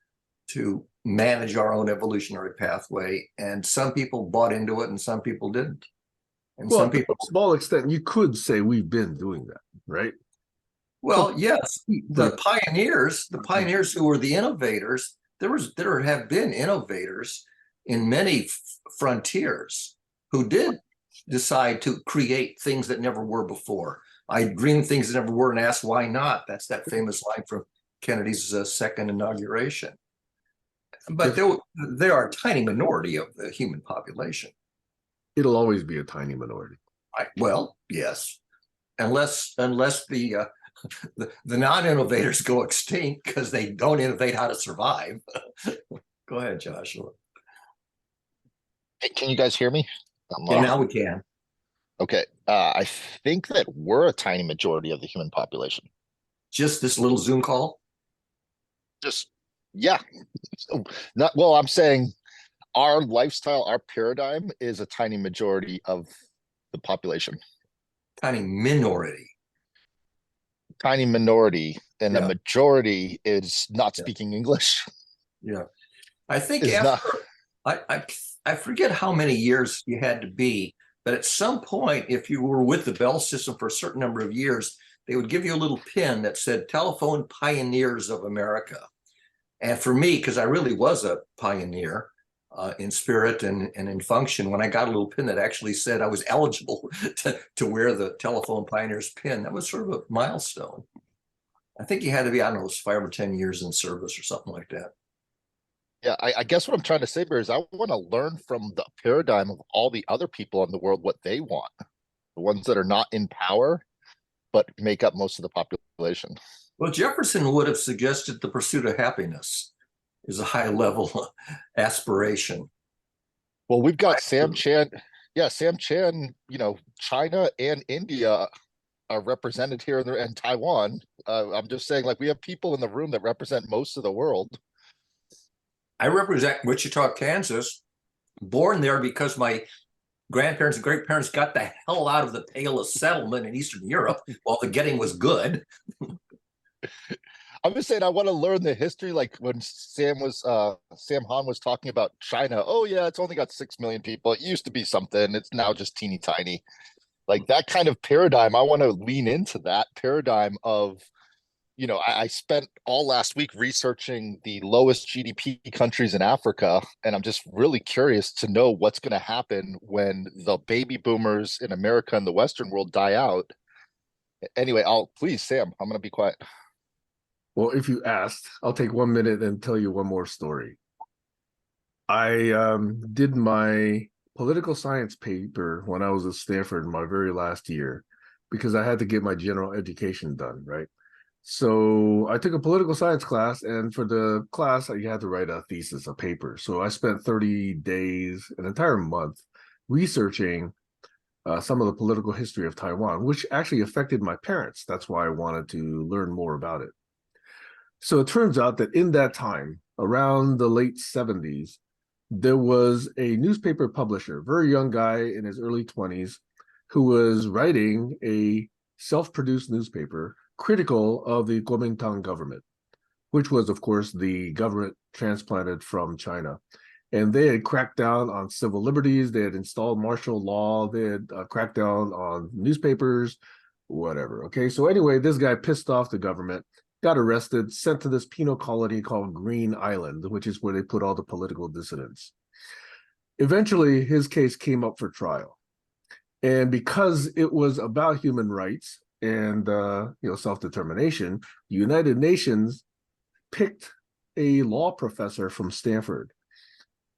to manage our own evolutionary pathway. And some people bought into it and some people didn't. And Well, some people, to a small extent, you could say we've been doing that, right? well, yes, the pioneers who were the innovators, there have been innovators in many frontiers who did decide to create things that never were before. I dreamed things that never were and asked why not. That's that famous line from Kennedy's second inauguration. But they are a tiny minority of the human population. It'll always be a tiny minority. Well, yes, unless the non-innovators go extinct because they don't innovate how to survive. Go ahead, Joshua. Hey, can you guys hear me? Yeah, now we can. Okay. I think that we're a tiny majority of the human population. Just this little Zoom call? Just yeah. Not well, I'm saying our lifestyle, our paradigm is a tiny majority of the population. Tiny minority. Tiny minority, and the Yeah. majority is not Yeah. speaking English. Yeah. I think Is not after I forget how many years you had to be, but at some point, if you were with the Bell system for a certain number of years, they would give you a little pin that said Telephone Pioneers of America. And for me, because I really was a pioneer in spirit and in function, when I got a little pin that actually said I was eligible to wear the Telephone Pioneers pin, that was sort of a milestone. I think you had to be, I don't know, it was 5 or 10 years in service or something like that. yeah, I guess what I'm trying to say, Bear, is I want to learn from the paradigm of all the other people in the world what they want. The ones that are not in power, but make up most of the population. Well, Jefferson would have suggested the pursuit of happiness is a high level aspiration. Well, we've got Sam Chan. Yeah, Sam Chan, China and India are represented here in Taiwan. I'm just saying, like, we have people in the room that represent most of the world. I represent Wichita, Kansas, born there because my grandparents and great parents got the hell out of the Pale of Settlement in Eastern Europe while the getting was good. I'm just saying I want to learn the history, like when Sam Han was talking about China. Oh yeah, it's only got 6 million people. It used to be something. It's now just teeny tiny. Like that kind of paradigm. I want to lean into that paradigm of, I spent all last week researching the lowest GDP countries in Africa, and I'm just really curious to know what's going to happen when the baby boomers in America and the Western world die out. Anyway, please, Sam, I'm going to be quiet. Well, if you asked, I'll take 1 minute and tell you one more story. I did my political science paper when I was at Stanford in my very last year because I had to get my general education done, right? So I took a political science class, and for the class, you had to write a thesis, a paper. So I spent 30 days, an entire month, researching some of the political history of Taiwan, which actually affected my parents. That's why I wanted to learn more about it. So it turns out that in that time, around the late 70s, there was a newspaper publisher, very young guy in his early 20s, who was writing a self-produced newspaper critical of the Kuomintang government, which was, of course, the government transplanted from China. And they had cracked down on civil liberties. They had installed martial law. They had cracked down on newspapers, whatever. Okay, so anyway, this guy pissed off the government, got arrested, sent to this penal colony called Green Island, which is where they put all the political dissidents. Eventually, his case came up for trial. And because it was about human rights and self-determination, the United Nations picked a law professor from Stanford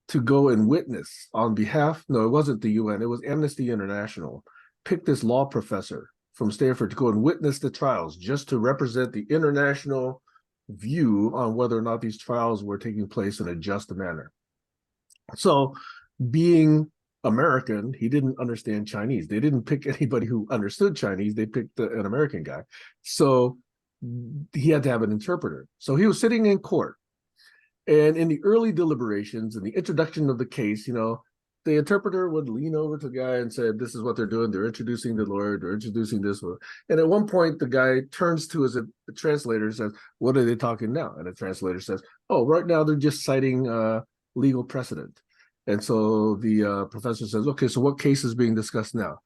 to go and witness on behalf. No, it wasn't the UN, it was Amnesty International, picked this law professor from Stanford to go and witness the trials just to represent the international view on whether or not these trials were taking place in a just manner. So, being American, he didn't understand Chinese. They didn't pick anybody who understood Chinese. They picked an American guy. So he had to have an interpreter. So he was sitting in court. And in the early deliberations and the introduction of the case, the interpreter would lean over to the guy and say, this is what they're doing. They're introducing the lawyer. They're introducing this one. And at one point, the guy turns to his translator and says, what are they talking now? And the translator says, oh, right now they're just citing legal precedent. And so the professor says, okay, so what case is being discussed now?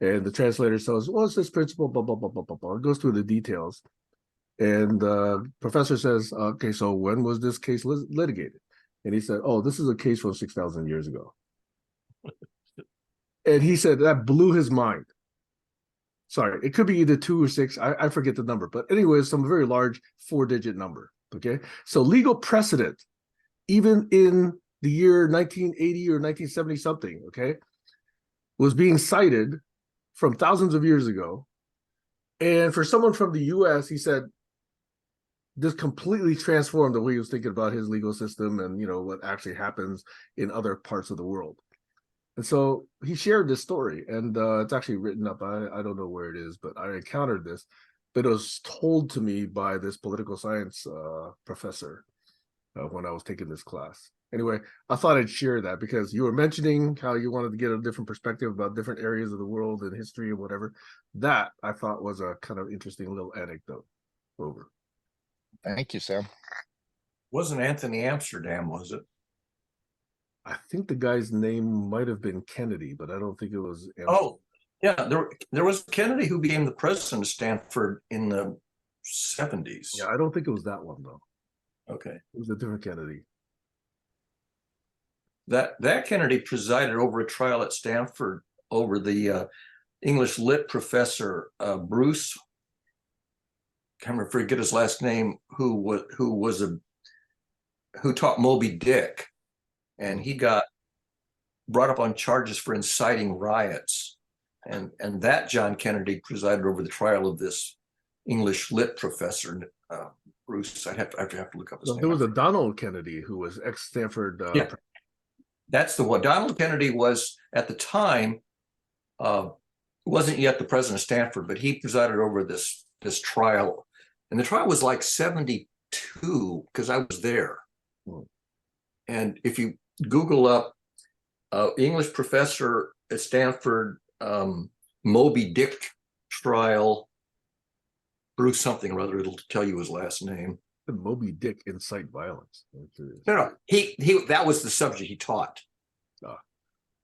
And the translator says, well, it's this principle, blah, blah, blah, blah, blah, blah. It goes through the details. And the professor says, okay, so when was this case litigated? And he said, oh, this is a case from 6,000 years ago. And he said that blew his mind. Sorry, it could be either 2 or 6. I forget the number. But anyway, it's some very large 4-digit number. Okay, so legal precedent, even in the year 1980 or 1970 something, okay, was being cited from thousands of years ago. And for someone from the US, he said, this completely transformed the way he was thinking about his legal system and, what actually happens in other parts of the world. And so he shared this story, and it's actually written up. I don't know where it is, but I encountered this. but it was told to me by this political science professor when I was taking this class. Anyway, I thought I'd share that because you were mentioning how you wanted to get a different perspective about different areas of the world and history and whatever. That I thought was a kind of interesting little anecdote. Over. Thank you, Sam. Wasn't Anthony Amsterdam, was it? I think the guy's name might have been Kennedy, but I don't think it was. Oh, yeah. There was Kennedy who became the president of Stanford in the 70s. Yeah, I don't think it was that one though. Okay. It was a different Kennedy. That Kennedy presided over a trial at Stanford over the English lit professor Bruce. Can't forget his last name. Who taught Moby Dick, and he got brought up on charges for inciting riots, and that John Kennedy presided over the trial of this English lit professor Bruce. I have to look up his name. There was a Donald Kennedy who was ex-Stanford. Yeah. That's the one. Donald Kennedy was at the time wasn't yet the president of Stanford, but he presided over this trial, and the trial was like 72 because I was there. And if you Google up English professor at Stanford Moby Dick trial, Bruce something or other, it'll tell you his last name. The Moby Dick incite violence. No, he that was the subject he taught.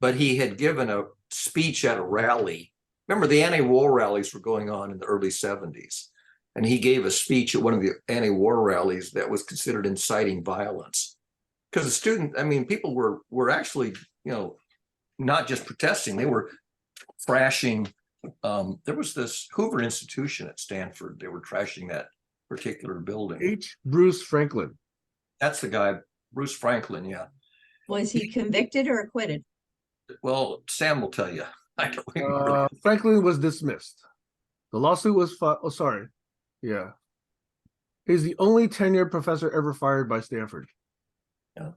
But he had given a speech at a rally. Remember, the anti-war rallies were going on in the early 70s. And he gave a speech at one of the anti-war rallies that was considered inciting violence. Because the student, I mean, people were actually, not just protesting, they were thrashing. There was this Hoover Institution at Stanford. They were trashing that particular building. H. Bruce Franklin. That's the guy, Bruce Franklin, yeah. Was he convicted or acquitted? Well, Sam will tell you. I don't remember. Franklin was dismissed. The lawsuit was filed. Oh, sorry. Yeah. He's the only tenured professor ever fired by Stanford. Yeah.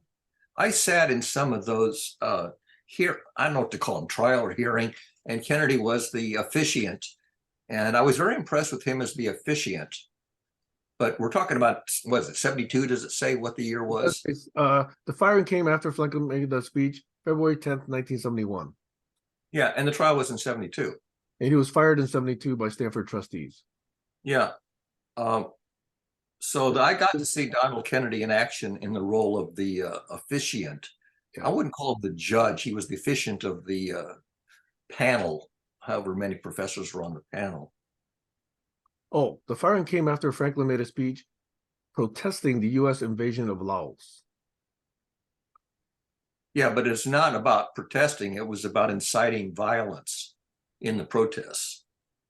I sat in some of those here, I don't know what to call them, trial or hearing, and Kennedy was the officiant. And I was very impressed with him as the officiant. But we're talking about, what is it, 72? Does it say what the year was? The firing came after Franklin made the speech, February 10th, 1971. Yeah, and the trial was in 72. And he was fired in 72 by Stanford trustees. Yeah. So I got to see Donald Kennedy in action in the role of the officiant. Yeah. I wouldn't call him the judge. He was the officiant of the panel, however many professors were on the panel. Oh, the firing came after Franklin made a speech protesting the U.S. invasion of Laos. Yeah, but it's not about protesting. It was about inciting violence in the protests.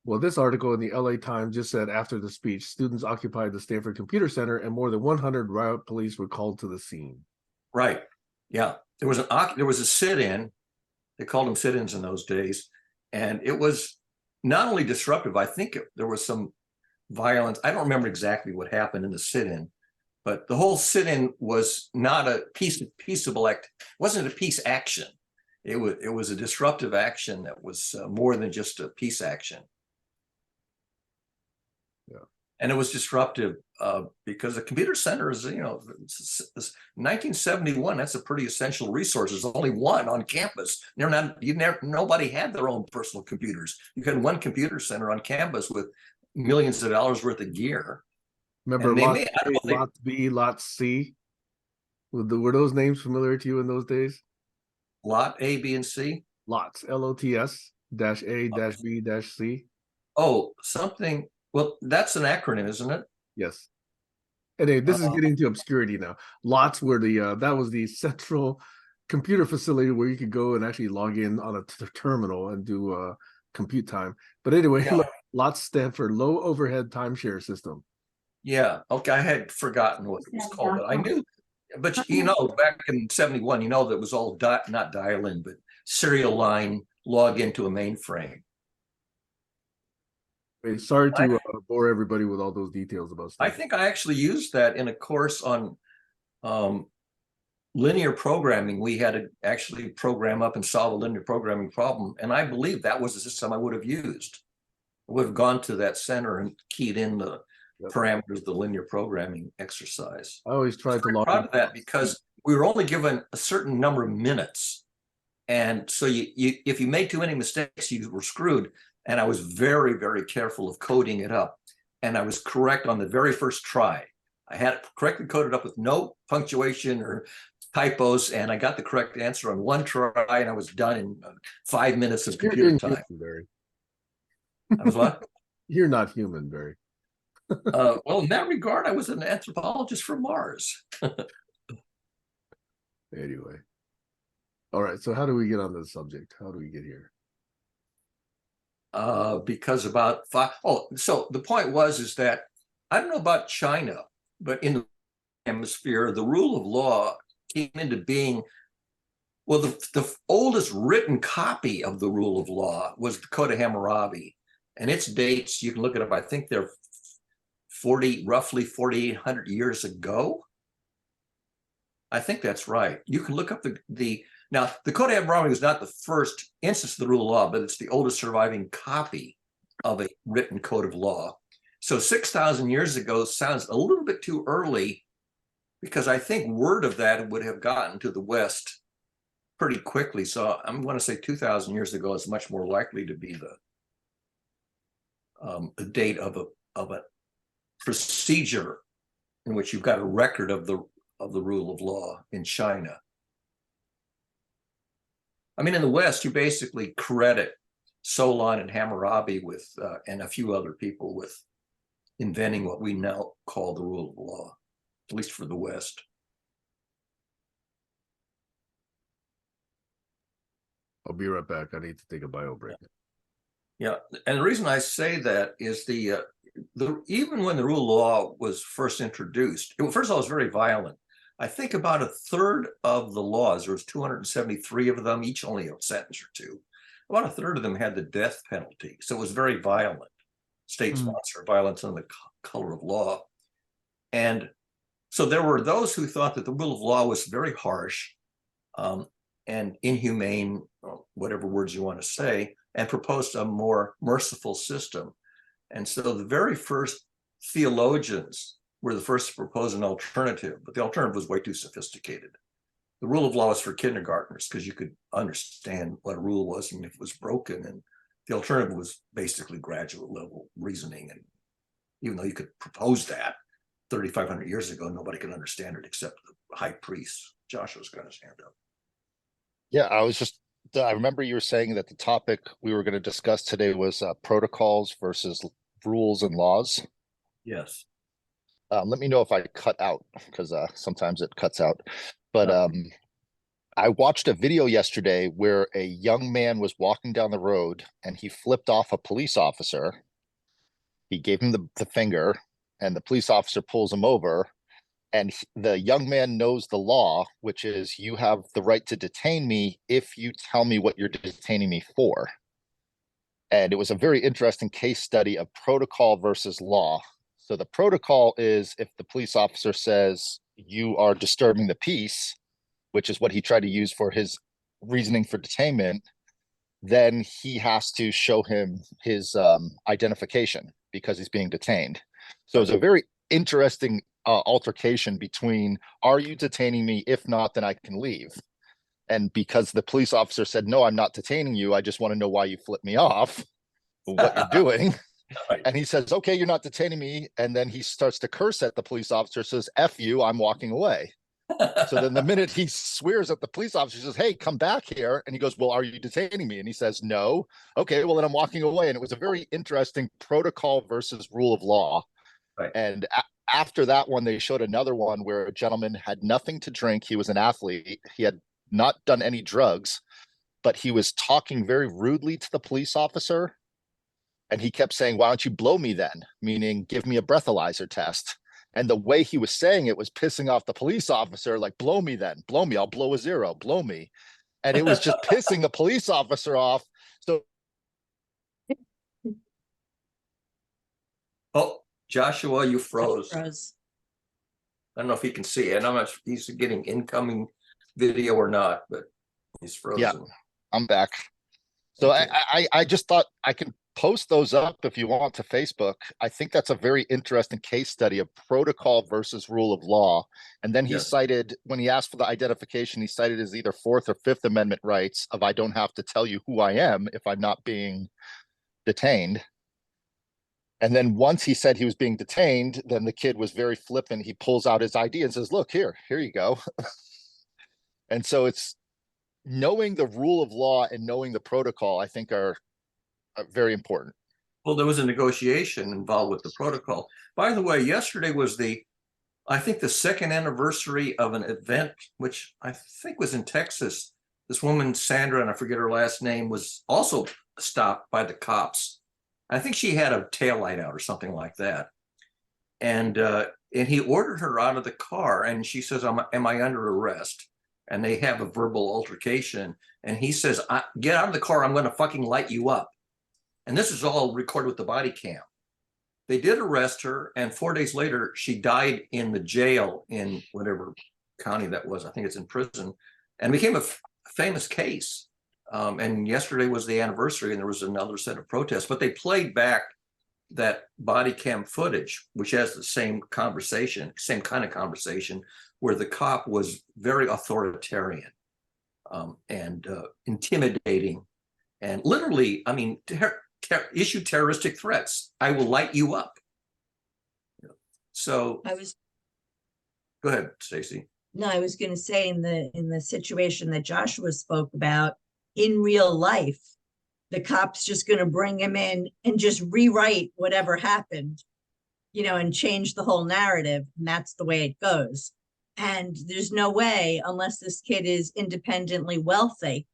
Well, this article in the LA Times just said after the speech, students occupied the Stanford Computer Center and more than 100 riot police were called to the scene. Right. Yeah. There was a sit-in. They called them sit-ins in those days. And it was not only disruptive, I think there was some violence. I don't remember exactly what happened in the sit-in, but the whole sit-in was not a peaceable act. It wasn't a peace action. It was a disruptive action that was more than just a peace action. Yeah. And it was disruptive because the computer center is, 1971, that's a pretty essential resource. There's only one on campus. Nobody had their own personal computers. You had one computer center on campus with millions of dollars worth of gear. Remember Lot B, Lot C? Were those names familiar to you in those days? Lot A, B, and C? Lots, L-O-T-S, -A, -B, -C. Oh, something. Well, that's an acronym, isn't it? Yes. Anyway, this is getting to obscurity now. Lots were that was the central computer facility where you could go and actually log in on a terminal and do compute time. But anyway, Yeah. Lots stand for low overhead timeshare system. Yeah. Okay. I had forgotten what it was called, but I knew. But back in 71, that was all not dial-in, but serial line log into a mainframe. Sorry to bore everybody with all those details about stuff. I think I actually used that in a course on linear programming. We had to actually program up and solve a linear programming problem. And I believe that was the system I would have used. would have gone to that center and keyed in the Yep. parameters of the linear programming exercise. I always tried to I'm log proud in. of that because we were only given a certain number of minutes. And so if you made too many mistakes, you were screwed. And I was very, very careful of coding it up. And I was correct on the very first try. I had it correctly coded up with no punctuation or typos, and I got the correct answer on one try, and I was done in 5 minutes of You're computer time. inhuman, Barry. I was what? You're not human, Barry. Well, in that regard, I was an anthropologist from Mars. Anyway. All right. So how do we get on this subject? How do we get here? Because about so the point is that I don't know about China, but in the hemisphere, the rule of law came into being. Well, the oldest written copy of the rule of law was the Code of Hammurabi, and its dates, you can look it up. I think they're roughly 4,800 years ago. I think that's right. You can look up now, the Code of Hammurabi was not the first instance of the rule of law, but it's the oldest surviving copy of a written code of law. So 6,000 years ago sounds a little bit too early, because I think word of that would have gotten to the West pretty quickly. So I'm going to say 2,000 years ago is much more likely to be the date of a procedure in which you've got a record of the rule of law in China. I mean, in the West, you basically credit Solon and Hammurabi with, and a few other people with inventing what we now call the rule of law, at least for the West. I'll be right back. I need to take a bio break. Yeah, and the reason I say that is even when the rule of law was first introduced, first of all, it was very violent. I think about a third of the laws, there was 273 of them, each only a sentence or two. About a third of them had the death penalty. So it was very violent, state-sponsored violence on the color of law. And so there were those who thought that the rule of law was very harsh and inhumane, whatever words you want to say, and proposed a more merciful system. And so the very first theologians were the first to propose an alternative, but the alternative was way too sophisticated. The rule of law was for kindergartners because you could understand what a rule was and if it was broken. And the alternative was basically graduate level reasoning. And even though you could propose that 3,500 years ago, nobody could understand it except the high priest. Joshua's got his hand up. Yeah, I remember you were saying that the topic we were going to discuss today was protocols versus rules and laws. Yes. Let me know if I cut out, because sometimes it cuts out. But I watched a video yesterday where a young man was walking down the road and he flipped off a police officer. He gave him the finger, and the police officer pulls him over. And the young man knows the law, which is you have the right to detain me if you tell me what you're detaining me for. And it was a very interesting case study of protocol versus law. So the protocol is if the police officer says you are disturbing the peace, which is what he tried to use for his reasoning for detainment, then he has to show him his identification because he's being detained. So it's a very interesting altercation between, are you detaining me? If not, then I can leave. And because the police officer said, no, I'm not detaining you, I just want to know why you flipped me off, what you're doing. Right. And he says, okay, you're not detaining me. And then he starts to curse at the police officer, says, F you, I'm walking away. So then the minute he swears at the police officer, he says, hey, come back here. And he goes, well, are you detaining me? And he says, no. Okay, well, then I'm walking away. And it was a very interesting protocol versus rule of law. Right. And after that one, they showed another one where a gentleman had nothing to drink. He was an athlete. He had not done any drugs, but he was talking very rudely to the police officer. And he kept saying, why don't you blow me then? Meaning, give me a breathalyzer test. And the way he was saying it was pissing off the police officer, like, blow me then, blow me, I'll blow a zero, blow me. And it was just pissing the police officer off. So. Oh, Joshua, you froze. Froze. I don't know if he can see it. I don't know if he's getting incoming video or not, but he's frozen. Yeah, I'm back. So Okay. I just thought I can post those up if you want to Facebook. I think that's a very interesting case study of protocol versus rule of law. And then he Yes. cited, when he asked for the identification, he cited his either Fourth or Fifth Amendment rights of I don't have to tell you who I am if I'm not being detained. And then once he said he was being detained, then the kid was very flippant. He pulls out his ID and says, look, here you go. And so it's knowing the rule of law and knowing the protocol, I think are very important. Well, there was a negotiation involved with the protocol. By the way, yesterday was I think the second anniversary of an event, which I think was in Texas. This woman, Sandra, and I forget her last name, was also stopped by the cops. I think she had a taillight out or something like that. And he ordered her out of the car, and she says, am I under arrest? And they have a verbal altercation. And he says, get out of the car, I'm going to fucking light you up. And this is all recorded with the body cam. They did arrest her, and 4 days later, she died in the jail in whatever county that was. I think it's in prison, and became a famous case. And yesterday was the anniversary, and there was another set of protests. But they played back that body cam footage, which has the same conversation, same kind of conversation, where the cop was very authoritarian and intimidating, and literally, I mean, issue terroristic threats. I will light you up. So go ahead, Stacy. No, I was going to say in the situation that Joshua spoke about, in real life, the cop's just going to bring him in and just rewrite whatever happened, and change the whole narrative. And that's the way it goes. And there's no way, unless this kid is independently wealthy,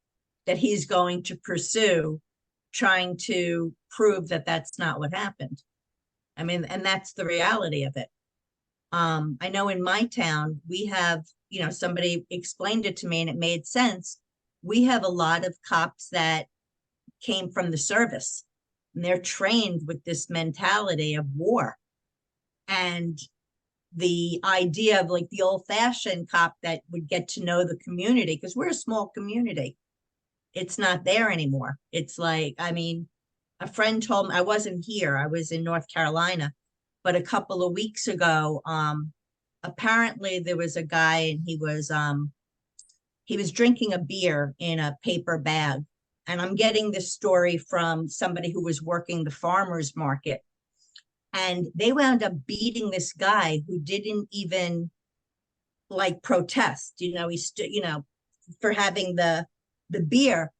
that he's going to pursue trying to prove that that's not what happened. I mean, and that's the reality of it. I know in my town, we have, somebody explained it to me and it made sense. We have a lot of cops that came from the service, and they're trained with this mentality of war. And the idea of like the old-fashioned cop that would get to know the community, because we're a small community, it's not there anymore. It's like, I mean, a friend told me, I wasn't here, I was in North Carolina, but a couple of weeks ago, apparently there was a guy, and he was drinking a beer in a paper bag. And I'm getting this story from somebody who was working the farmer's market. And they wound up beating this guy who didn't even like protest, he stood, for having the beer.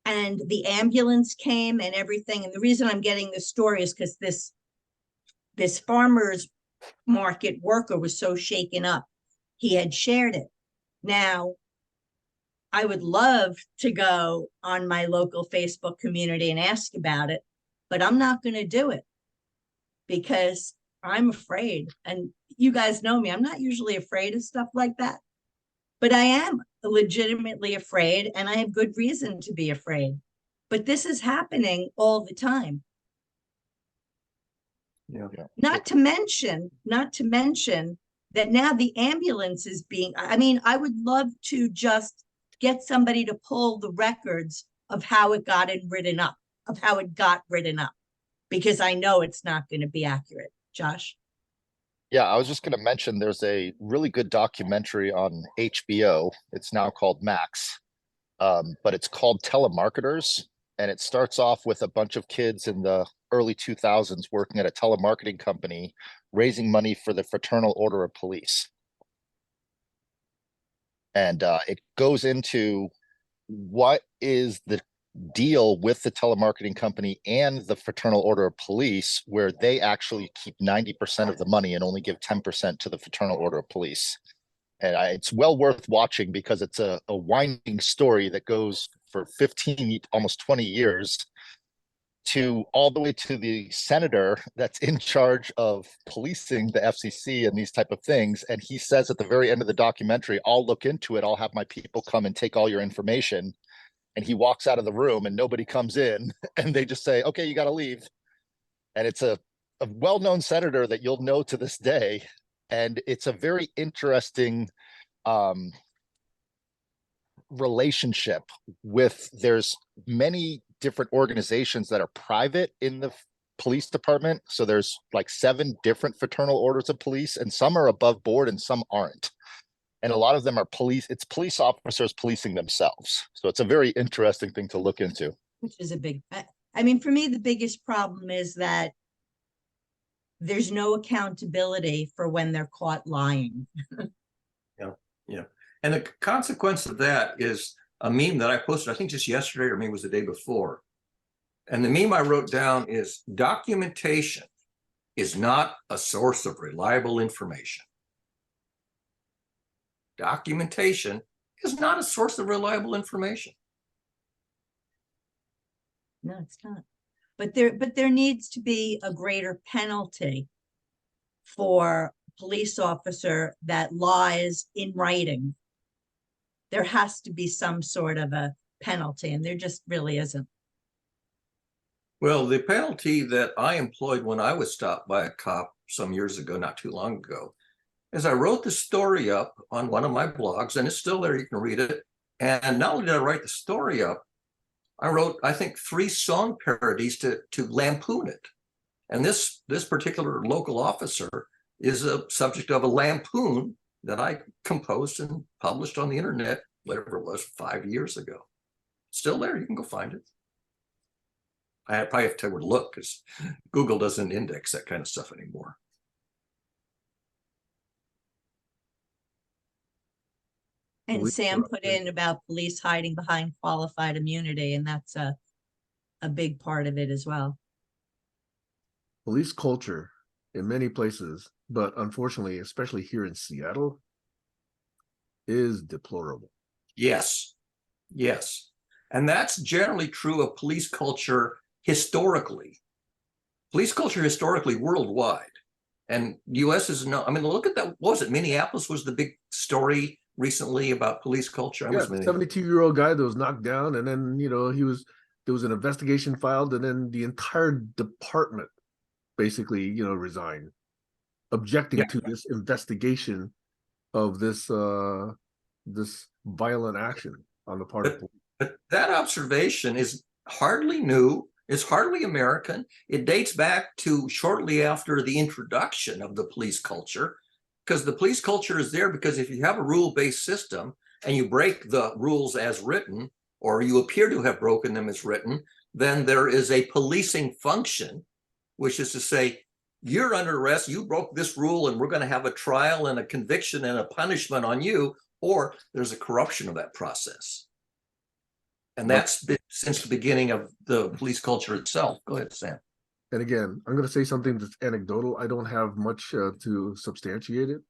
And the ambulance came and everything. And the reason I'm getting this story is because this farmer's market worker was so shaken up. He had shared it. Now, I would love to go on my local Facebook community and ask about it, but I'm not going to do it because I'm afraid. And you guys know me, I'm not usually afraid of stuff like that, but I am legitimately afraid, and I have good reason to be afraid. But this is happening all the time. Yeah. Not to mention that now the ambulance is being, I mean, I would love to just get somebody to pull the records of how it got written up, because I know it's not going to be accurate. Josh? Yeah, I was just going to mention there's a really good documentary on HBO. It's now called Max, but it's called Telemarketers. And it starts off with a bunch of kids in the early 2000s working at a telemarketing company, raising money for the Fraternal Order of Police. And it goes into what is the deal with the telemarketing company and the Fraternal Order of Police, where they actually keep 90% of the money and only give 10% to the Fraternal Order of Police. And it's well worth watching because it's a winding story that goes for 15, almost 20 years to all the way to the senator that's in charge of policing the FCC and these type of things. And he says at the very end of the documentary, I'll look into it. I'll have my people come and take all your information. And he walks out of the room and nobody comes in, and they just say, okay, you got to leave. And it's a well-known senator that you'll know to this day. And it's a very interesting relationship with, there's many different organizations that are private in the police department. So there's like 7 different fraternal orders of police, and some are above board and some aren't. And a lot of them are it's police officers policing themselves. So it's a very interesting thing to look into. Which is a big, I mean, for me, the biggest problem is that there's no accountability for when they're caught lying. Yeah. And the consequence of that is a meme that I posted, I think just yesterday or maybe it was the day before. And the meme I wrote down is documentation is not a source of reliable information. Documentation is not a source of reliable information. No, it's not. But there needs to be a greater penalty for a police officer that lies in writing. There has to be some sort of a penalty, and there just really isn't. Well, the penalty that I employed when I was stopped by a cop some years ago, not too long ago, is I wrote the story up on one of my blogs, and it's still there, you can read it. And not only did I write the story up, I wrote, I think, 3 song parodies to lampoon it. And this particular local officer is a subject of a lampoon that I composed and published on the internet, whatever it was, 5 years ago. Still there, you can go find it. I probably have to look because Google doesn't index that kind of stuff anymore. And Sam put in about police hiding behind qualified immunity, and that's a big part of it as well. Police culture in many places, but unfortunately, especially here in Seattle, is deplorable. Yes. And that's generally true of police culture historically. Police culture historically worldwide. And US is no, I mean, look at that. What was it? Minneapolis was the big story recently about police culture. Yeah, the 72-year-old guy that was knocked down, and then there was an investigation filed, and then the entire department basically resigned, objecting to this investigation of this this violent action on the part of police. But that observation is hardly new. It's hardly American. It dates back to shortly after the introduction of the police culture, because the police culture is there because if you have a rule-based system and you break the rules as written, or you appear to have broken them as written, then there is a policing function, which is to say, you're under arrest, you broke this rule, and we're going to have a trial and a conviction and a punishment on you, or there's a corruption of that process. And that's been since the beginning of the police culture itself. Go ahead, Sam. And again, I'm going to say something that's anecdotal. I don't have much to substantiate it,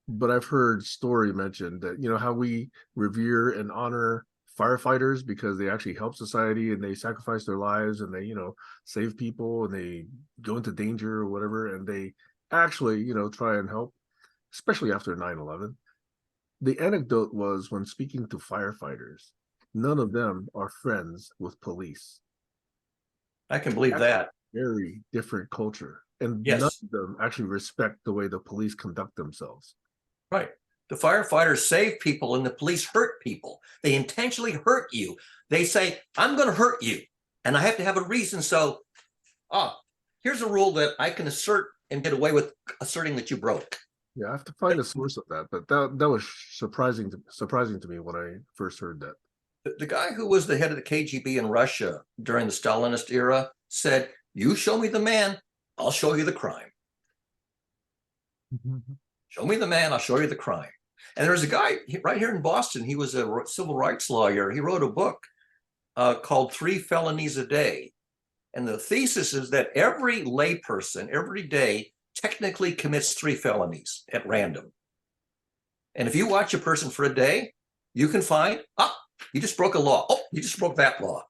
but I've heard story mentioned that, how we revere and honor firefighters because they actually help society and they sacrifice their lives and they, save people and they go into danger or whatever. And they actually, try and help, especially after 9/11. The anecdote was when speaking to firefighters, none of them are friends with police. I can believe that. Very different culture, and yes, none of them actually respect the way the police conduct themselves. Right. The firefighters save people and the police hurt people. They intentionally hurt you. They say, I'm going to hurt you and I have to have a reason. So, here's a rule that I can assert and get away with asserting that you broke. Yeah, I have to find a source of that, but that was surprising to me when I first heard that. The guy who was the head of the KGB in Russia during the Stalinist era said, you show me the man, I'll show you the crime. Show me the man, I'll show you the crime. And there was a guy right here in Boston. He was a civil rights lawyer. He wrote a book called 3 Felonies a Day. And the thesis is that every layperson every day technically commits 3 felonies at random. And if you watch a person for a day, you can find, you just broke a law. Oh, you just broke that law.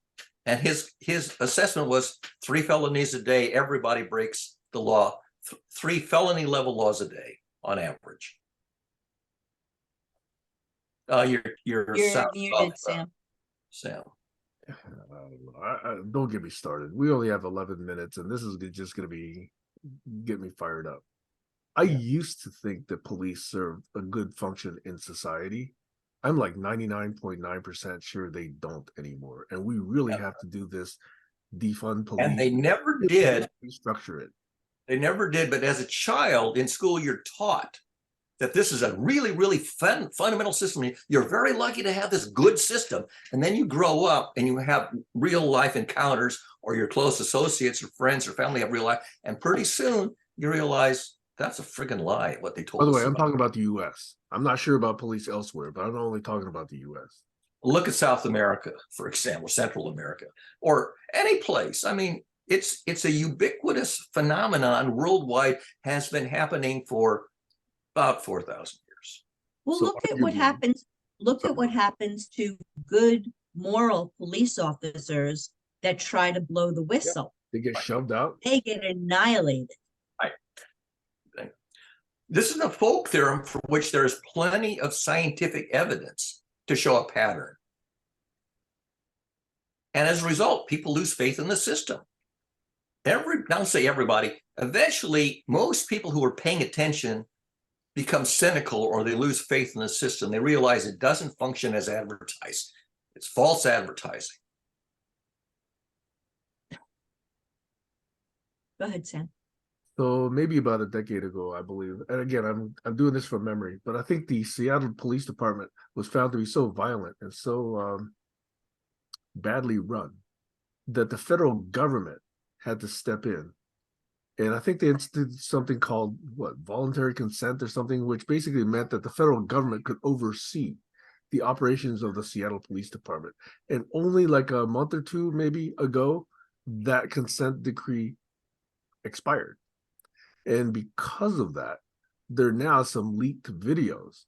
And his assessment was 3 felonies a day. Everybody breaks the law. 3 felony level laws a day on average. You're muted, Sam. Sam. Don't get me started. We only have 11 minutes, and this is just going to get me fired up. I used to think that police served a good function in society. I'm like 99.9% sure they don't anymore. And we really have to do this defund police. And they never did. Restructure it. They never did. But as a child in school, you're taught that this is a really, really fundamental system. You're very lucky to have this good system. And then you grow up and you have real life encounters, or your close associates or friends or family have real life. And pretty soon you realize that's a friggin' lie, what they told us. By the way, I'm about. talking about the US. I'm not sure about police elsewhere, but I'm only talking about the US. Look at South America, for example, Central America, or any place. I mean, it's a ubiquitous phenomenon worldwide, has been happening for about 4,000 years. Well, So look at what arguably- happens. Look at what happens to good moral police officers that try to blow the whistle. They get shoved out. They get annihilated. This is a folk theorem for which there is plenty of scientific evidence to show a pattern. And as a result, people lose faith in the system. Don't say everybody, eventually most people who are paying attention become cynical, or they lose faith in the system. They realize it doesn't function as advertised. It's false advertising. Go ahead, Sam. So maybe about a decade ago, I believe. And again, I'm doing this from memory, but I think the Seattle Police Department was found to be so violent and so badly run that the federal government had to step in. And I think they instituted something called voluntary consent or something, which basically meant that the federal government could oversee the operations of the Seattle Police Department. And only like a month or two maybe ago, that consent decree expired. And because of that, there are now some leaked videos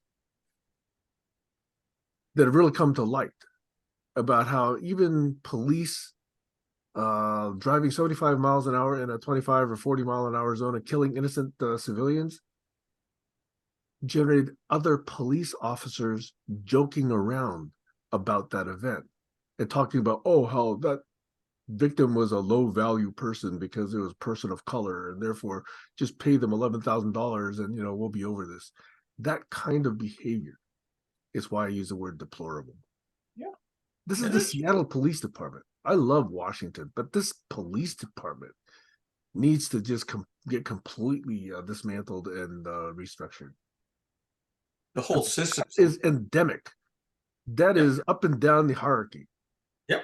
that have really come to light about how even police driving 75 miles an hour in a 25 or 40 mile an hour zone and killing innocent civilians generated other police officers joking around about that event and talking about, oh, how that victim was a low value person because it was a person of color, and therefore just pay them $11,000 and we'll be over this. That kind of behavior is why I use the word deplorable. Yeah. This is the Seattle Police Department. I love Washington, but this police department needs to just get completely dismantled and restructured. The whole system is endemic. That is up and down the hierarchy. Yep.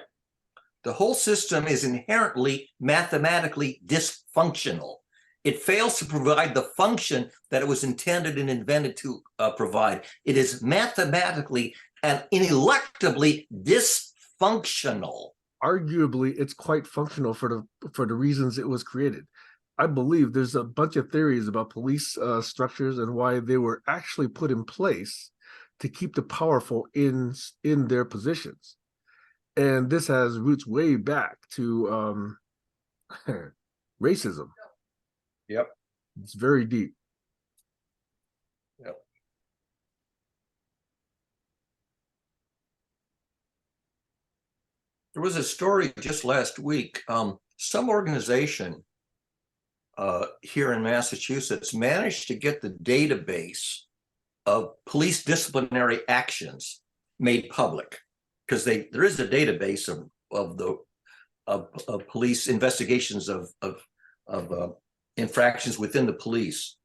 The whole system is inherently mathematically dysfunctional. It fails to provide the function that it was intended and invented to provide. It is mathematically and ineluctably dysfunctional. Arguably, it's quite functional for the reasons it was created. I believe there's a bunch of theories about police structures and why they were actually put in place to keep the powerful in their positions. And this has roots way back to racism. Yep. It's very deep. Yep. There was a story just last week. Some organization here in Massachusetts managed to get the database of police disciplinary actions made public, because there is a database of police investigations of infractions within the police.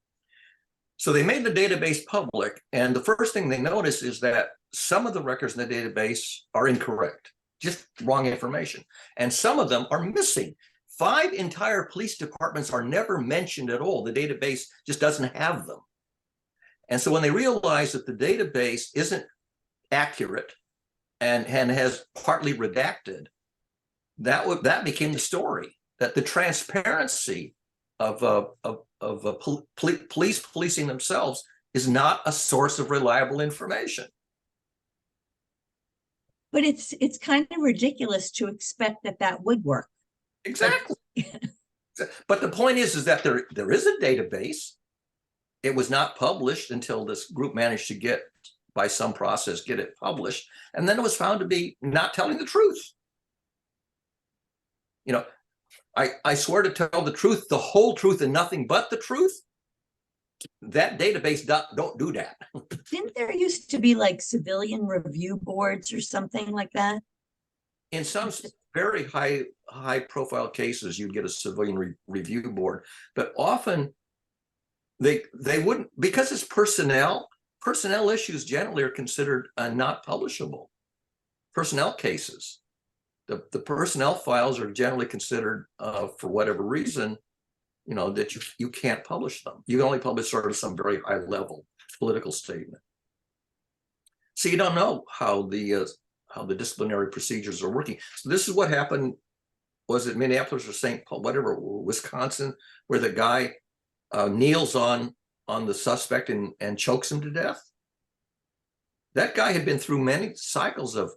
So they made the database public, and the first thing they notice is that some of the records in the database are incorrect, just wrong information, and some of them are missing. 5 entire police departments are never mentioned at all. The database just doesn't have them. And so when they realize that the database isn't accurate and has partly redacted, that became the story, that the transparency of police policing themselves is not a source of reliable information. But it's kind of ridiculous to expect that would work. Exactly. But the point is that there is a database. It was not published until this group managed to get, by some process, get it published. And then it was found to be not telling the truth. I swear to tell the truth, the whole truth, and nothing but the truth. That database don't do that. Didn't there used to be like civilian review boards or something like that? In some very high profile cases, you'd get a civilian review board, but often they wouldn't, because it's personnel issues generally are considered not publishable. Personnel cases, the personnel files are generally considered for whatever reason, you know, that you can't publish them. You can only publish sort of some very high level political statement. So you don't know how the disciplinary procedures are working. So this is what happened. Was it Minneapolis or St. Paul, whatever, Wisconsin, where the guy kneels on the suspect and chokes him to death? That guy had been through many cycles of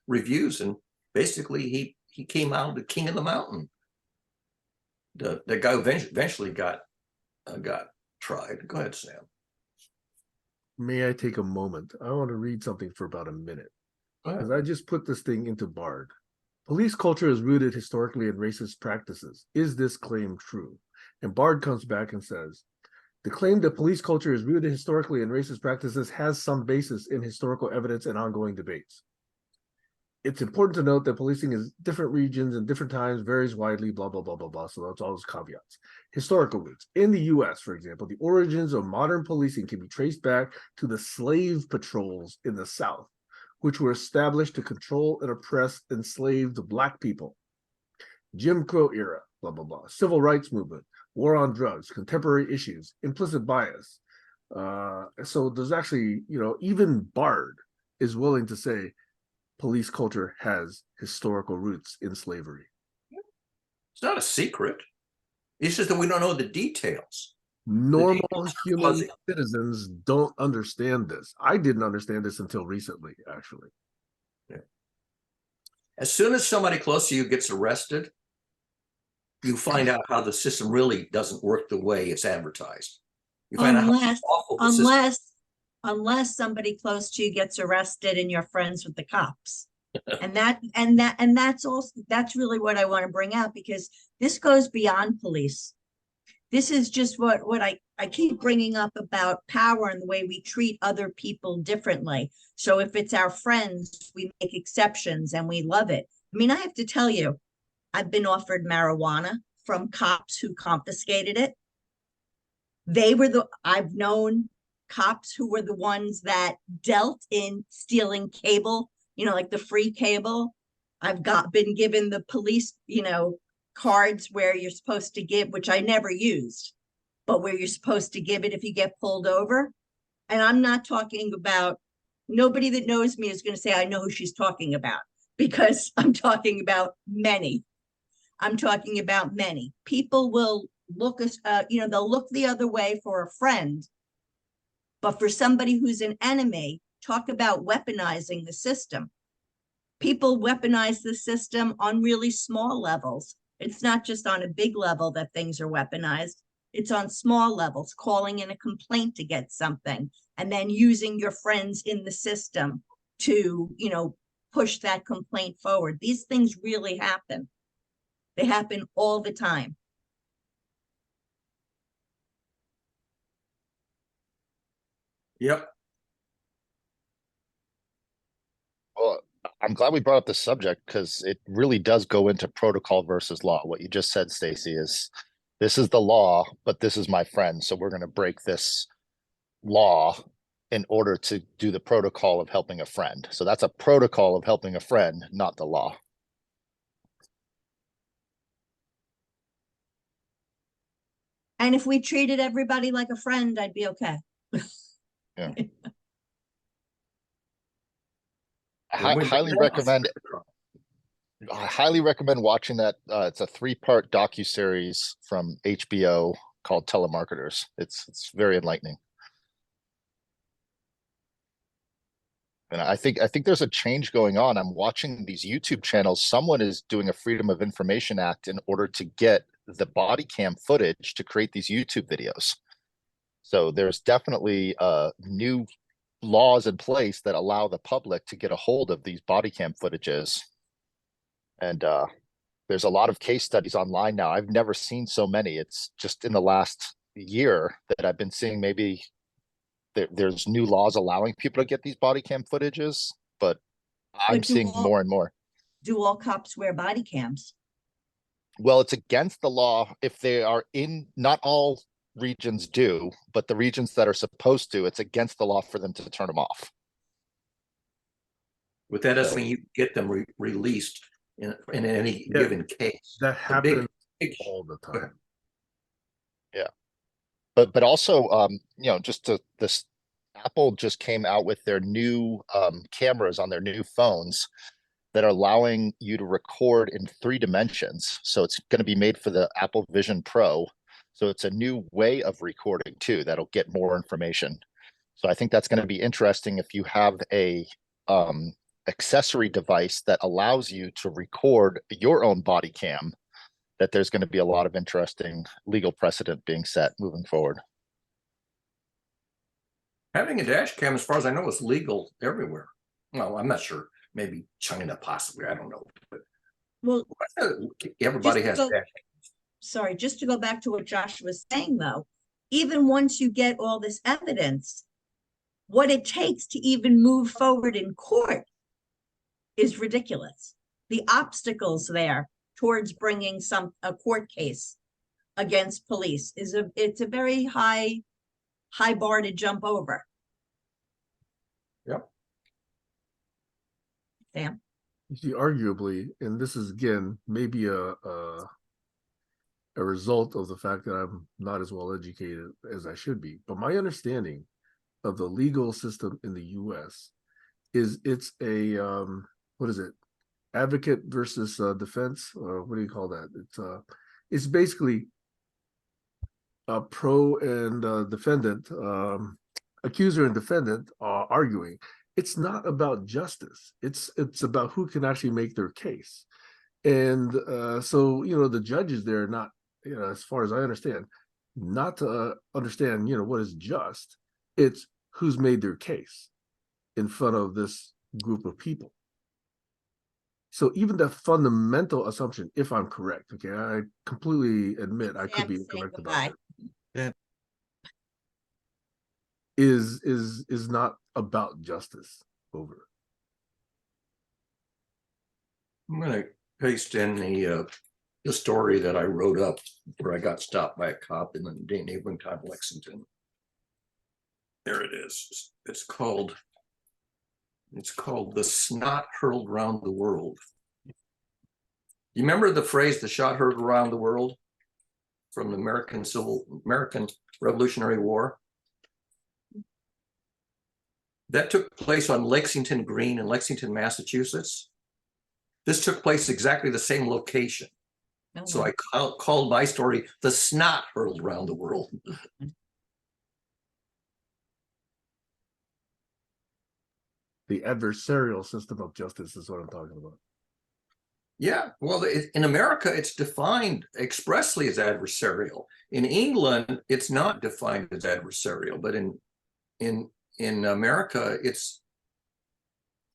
reviews, and basically he came out the king of the mountain. The guy eventually got tried. Go ahead, Sam. May I take a moment? I want to read something for about a minute. Go ahead. Because I just put this thing into Bard. Police culture is rooted historically in racist practices. Is this claim true? And Bard comes back and says, the claim that police culture is rooted historically in racist practices has some basis in historical evidence and ongoing debates. It's important to note that policing in different regions and different times varies widely, blah, blah, blah, blah, blah. So that's all those caveats. Historical roots. In the US, for example, the origins of modern policing can be traced back to the slave patrols in the South, which were established to control and oppress enslaved Black people. Jim Crow era, blah, blah, blah. Civil rights movement, war on drugs, contemporary issues, implicit bias. So there's actually, you know, even Bard is willing to say police culture has historical roots in slavery. It's not a secret. It's just that we don't know the details. Normal human citizens don't understand this. I didn't understand this until recently, actually. Yeah. As soon as somebody close to you gets arrested, you find out how the system really doesn't work the way it's advertised. You find out how awful the system. Unless somebody close to you gets arrested and you're friends with the cops. And that's really what I want to bring out, because this goes beyond police. This is just what I keep bringing up about power and the way we treat other people differently. So if it's our friends, we make exceptions and we love it. I mean, I have to tell you, I've been offered marijuana from cops who confiscated it. I've known cops who were the ones that dealt in stealing cable, you know, like the free cable. I've been given the police, you know, cards where you're supposed to give, which I never used, but where you're supposed to give it if you get pulled over. And I'm not talking about, nobody that knows me is going to say, I know who she's talking about, because I'm talking about many. I'm talking about many. People will look, you know, they'll look the other way for a friend. But for somebody who's an enemy, talk about weaponizing the system. People weaponize the system on really small levels. It's not just on a big level that things are weaponized. It's on small levels, calling in a complaint to get something, and then using your friends in the system to, you know, push that complaint forward. These things really happen. They happen all the time. Yep. Well, I'm glad we brought up this subject because it really does go into protocol versus law. What you just said, Stacy, is this is the law, but this is my friend. So we're going to break this law in order to do the protocol of helping a friend. So that's a protocol of helping a friend, not the law. And if we treated everybody like a friend, I'd be okay. Yeah. When we highly recommend. I highly recommend watching that. It's a 3-part docuseries from HBO called Telemarketers. It's very enlightening. And I think there's a change going on. I'm watching these YouTube channels. Someone is doing a Freedom of Information Act in order to get the body cam footage to create these YouTube videos. So there's definitely new laws in place that allow the public to get a hold of these body cam footages. And there's a lot of case studies online now. I've never seen so many. It's just in the last year that I've been seeing maybe there's new laws allowing people to get these body cam footages, but I'm seeing more and more. do all cops wear body cams? Well, it's against the law if they are in, not all regions do, but the regions that are supposed to, it's against the law for them to turn them off. But that doesn't So- mean you get them released in any Yeah, given case. That The big- happens big- all the Go ahead. time. But also, you know, just to this, Apple just came out with their new cameras on their new phones that are allowing you to record in 3 dimensions. So it's going to be made for the Apple Vision Pro. So it's a new way of recording too that'll get more information. So I think that's going to be interesting if you have a accessory device that allows you to record your own body cam, that there's going to be a lot of interesting legal precedent being set moving forward. Having a dash cam, as far as I know, is legal everywhere. Well, I'm not sure. Maybe China, possibly. I don't know. But Well, everybody Just has to go- dash. sorry, just to go back to what Josh was saying though, even once you get all this evidence, what it takes to even move forward in court is ridiculous. The obstacles there towards bringing a court case against police it's a very high bar to jump over. Yep. Sam? You see, arguably, and this is again maybe a result of the fact that I'm not as well educated as I should be, but my understanding of the legal system in the U.S. is it's a what is it? Advocate versus defense, or what do you call that? It's basically a pro and defendant, accuser and defendant arguing. It's not about justice. It's about who can actually make their case. And so, you know, the judges there are not, you know, as far as I understand, not to understand, you know, what is just. It's who's made their case in front of this group of people. So even the fundamental assumption, if I'm correct, okay, I completely admit I could be Sam, say incorrect goodbye. about it. Yeah. Is not about justice. Over. I'm going to paste in the story that I wrote up where I got stopped by a cop in the neighboring town of Lexington. There it is. It's called "The Snot Hurled Round the World." You remember the phrase "the shot heard around the world" from the American Revolutionary War? That took place on Lexington Green in Lexington, Massachusetts. This took place exactly the same location. So I called my story "The Snot Hurled Around the World." The adversarial system of justice is what I'm talking about. Yeah, well, in America, it's defined expressly as adversarial. In England, it's not defined as adversarial, but in America,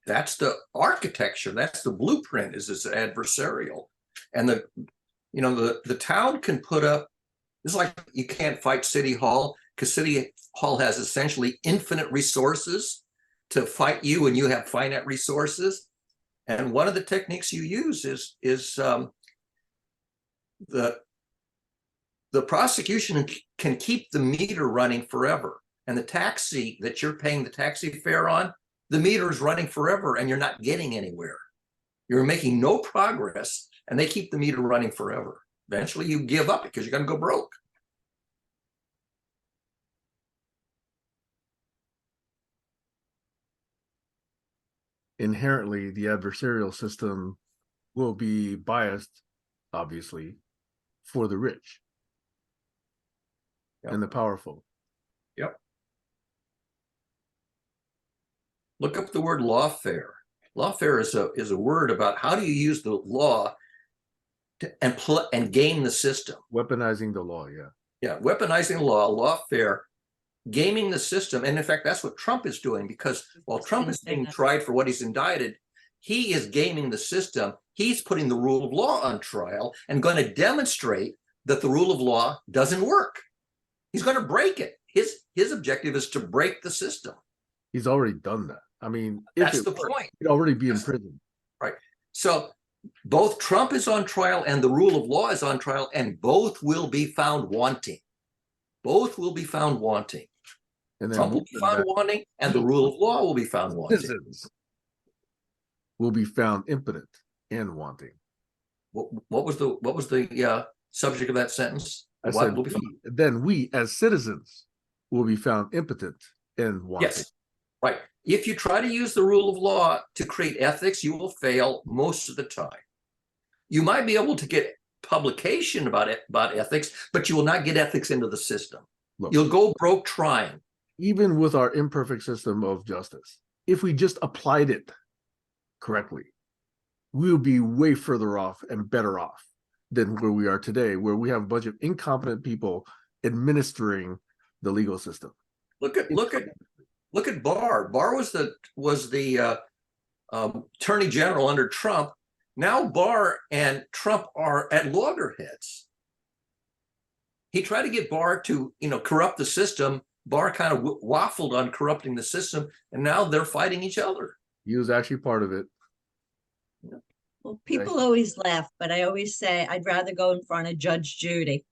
that's the architecture, that's the blueprint, is adversarial. And the town can put up, it's like you can't fight City Hall because City Hall has essentially infinite resources to fight you, and you have finite resources. And one of the techniques you use is the prosecution can keep the meter running forever. And the taxi that you're paying the taxi fare on, the meter is running forever and you're not getting anywhere. You're making no progress and they keep the meter running forever. Eventually you give up because you're going to go broke. Inherently, the adversarial system will be biased, obviously, for the rich and the powerful. Yep. Look up the word lawfare. Lawfare is a word about how do you use the law and game the system. Weaponizing the law, yeah. Yeah, weaponizing the law, lawfare, gaming the system. And in fact, that's what Trump is doing, because while Trump is being tried for what he's indicted, he is gaming the system. He's putting the rule of law on trial and going to demonstrate that the rule of law doesn't work. He's going to break it. His objective is to break the system. He's already done that. I mean, That's the point. he'd already be in prison. Right. So both Trump is on trial and the rule of law is on trial, and both will be found wanting. Both will be found wanting. And then Trump will be found wanting, and the rule of law will be found wanting. citizens will be found impotent and wanting. What was the subject of that sentence? I What said, will be found? then we as citizens will be found impotent and wanting. Yes, right. If you try to use the rule of law to create ethics, you will fail most of the time. You might be able to get publication about ethics, but you will not get ethics into the system. Look, You'll go broke trying. even with our imperfect system of justice, if we just applied it correctly, we'll be way further off and better off than where we are today, where we have a bunch of incompetent people administering the legal system. Look at Barr. Barr was the attorney general under Trump. Now Barr and Trump are at loggerheads. He tried to get Barr to corrupt the system. Barr kind of waffled on corrupting the system, and now they're fighting each other. He was actually part of it. Well, people always laugh, but I always say I'd rather go in front of Judge Judy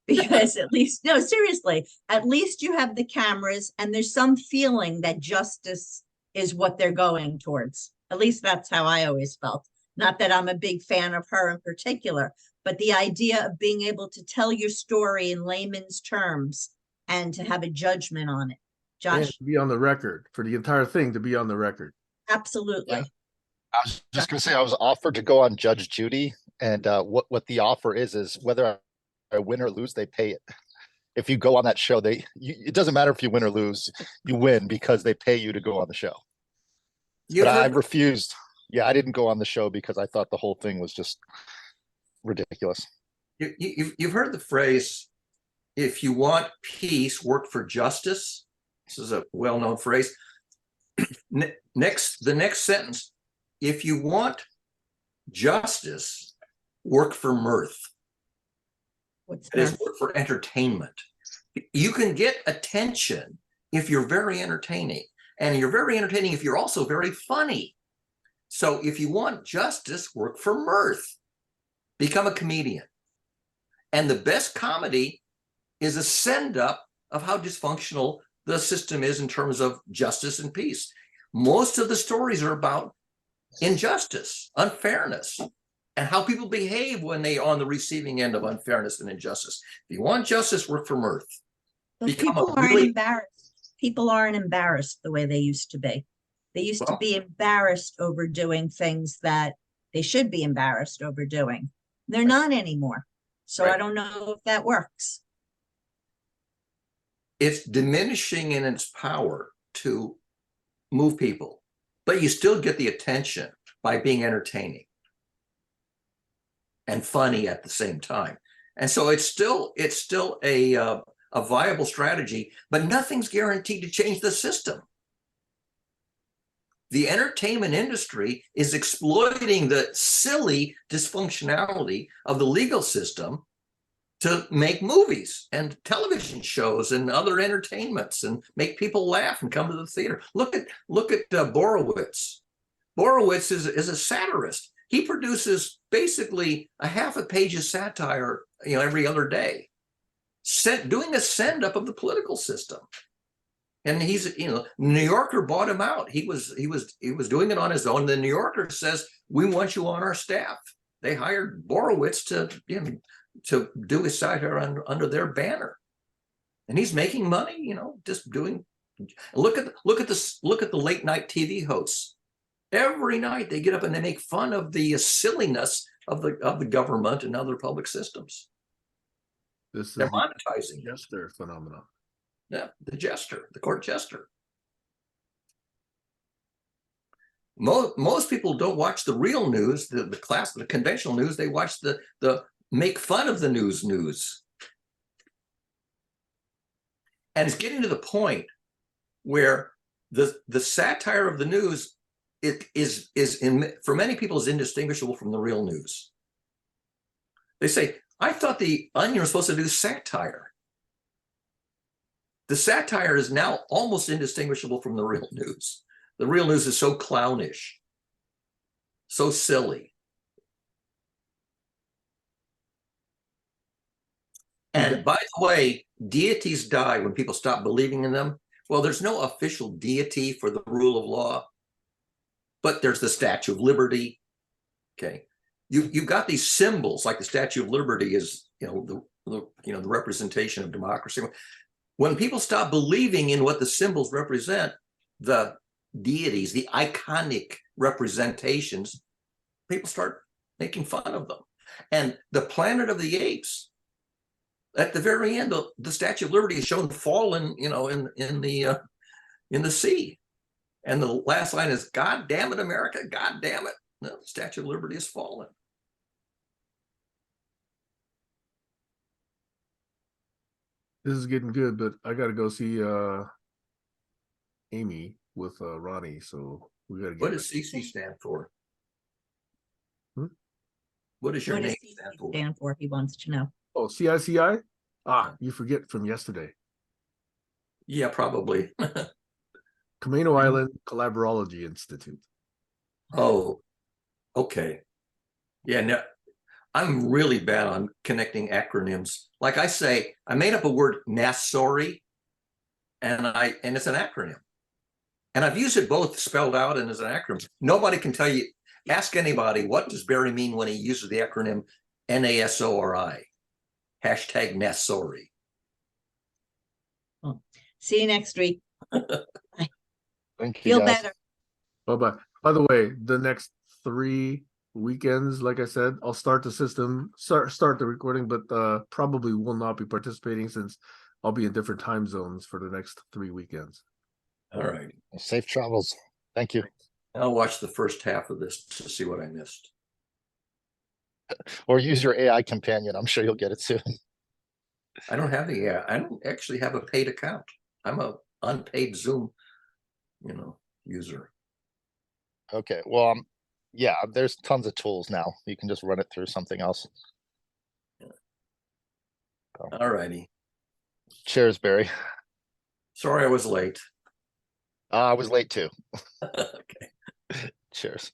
because at least, no, seriously, at least you have the cameras and there's some feeling that justice is what they're going towards. At least that's how I always felt. Not that I'm a big fan of her in particular, but the idea of being able to tell your story in layman's terms and to have a judgment on it. And Josh, to be on the record for the entire thing, to be on the record. absolutely. Yeah. I was just going to say, I was offered to go on Judge Judy, and what the offer is whether I win or lose, they pay it. If you go on that show, it doesn't matter if you win or lose, you win because they pay you to go on the show. But I refused. Yeah, I didn't go on the show because I thought the whole thing was just ridiculous. You've heard the phrase, if you want peace, work for justice. This is a well-known phrase. The next sentence, if you want justice, work for mirth. What's That is, that? work for entertainment. You can get attention if you're very entertaining, and you're very entertaining if you're also very funny. So if you want justice, work for mirth. Become a comedian. And the best comedy is a send-up of how dysfunctional the system is in terms of justice and peace. Most of the stories are about injustice, unfairness, and how people behave when they are on the receiving end of unfairness and injustice. If you want justice, work for mirth. But people aren't embarrassed. People aren't embarrassed the way they used to be. They used to be embarrassed over doing things that they should be embarrassed over doing. They're not anymore. So I don't know if that works. It's diminishing in its power to move people, but you still get the attention by being entertaining and funny at the same time. And so it's still a viable strategy, but nothing's guaranteed to change the system. The entertainment industry is exploiting the silly dysfunctionality of the legal system to make movies and television shows and other entertainments and make people laugh and come to the theater. Look at Borowitz. Borowitz is a satirist. He produces basically a half a page of satire, every other day, doing a send up of the political system. And he's, New Yorker bought him out. He was doing it on his own. The New Yorker says, "We want you on our staff." They hired Borowitz to do his satire under their banner, and he's making money. Just doing. Look at the late night TV hosts. Every night they get up and they make fun of the silliness of the government and other public systems. They're monetizing. Yes, they're phenomenal. Yeah, the court jester. Most people don't watch the real news, the conventional news. They watch the make fun of the news. And it's getting to the point where the satire of the news for many people is indistinguishable from the real news. They say, "I thought the Onion was supposed to do satire." The satire is now almost indistinguishable from the real news. The real news is so clownish, so silly. And by the way, deities die when people stop believing in them. Well, there's no official deity for the rule of law, but there's the Statue of Liberty. Okay, you've got these symbols like the Statue of Liberty is, the representation of democracy. When people stop believing in what the symbols represent, the deities, the iconic representations, people start making fun of them. And the Planet of the Apes, at the very end, the Statue of Liberty is shown fallen, in the sea. And the last line is, "God damn it, America, God damn it." No, the Statue of Liberty is fallen. This is getting good, but I gotta go see Amy with Ronnie, so we gotta get What does CC stand for? Hmm? What does your What does name CC stand for? stand for? He wants to know. Oh, CICI? Ah, you forget from yesterday. Yeah, probably. Camino Island Collaborology Institute. Oh, okay. Yeah, no, I'm really bad on connecting acronyms. Like I say, I made up a word, Nassori, and it's an acronym. And I've used it both spelled out and as an acronym. Nobody can tell you, ask anybody, what does Barry mean when he uses the acronym NASORI? Hashtag Nassori. See you next week. Thank you, Feel guys. better. Bye-bye. By the way, the next 3 weekends, like I said, I'll start the system, start the recording, but probably will not be participating since I'll be in different time zones for the next 3 weekends. All right. Safe travels. Thank you. I'll watch the first half of this to see what I missed. Or use your AI companion. I'm sure you'll get it soon. I don't actually have a paid account. I'm a unpaid Zoom, user. Okay. Well, yeah, there's tons of tools now. You can just run it through something else. All righty. Cheers, Barry. Sorry I was late. I was late too. Okay. Cheers.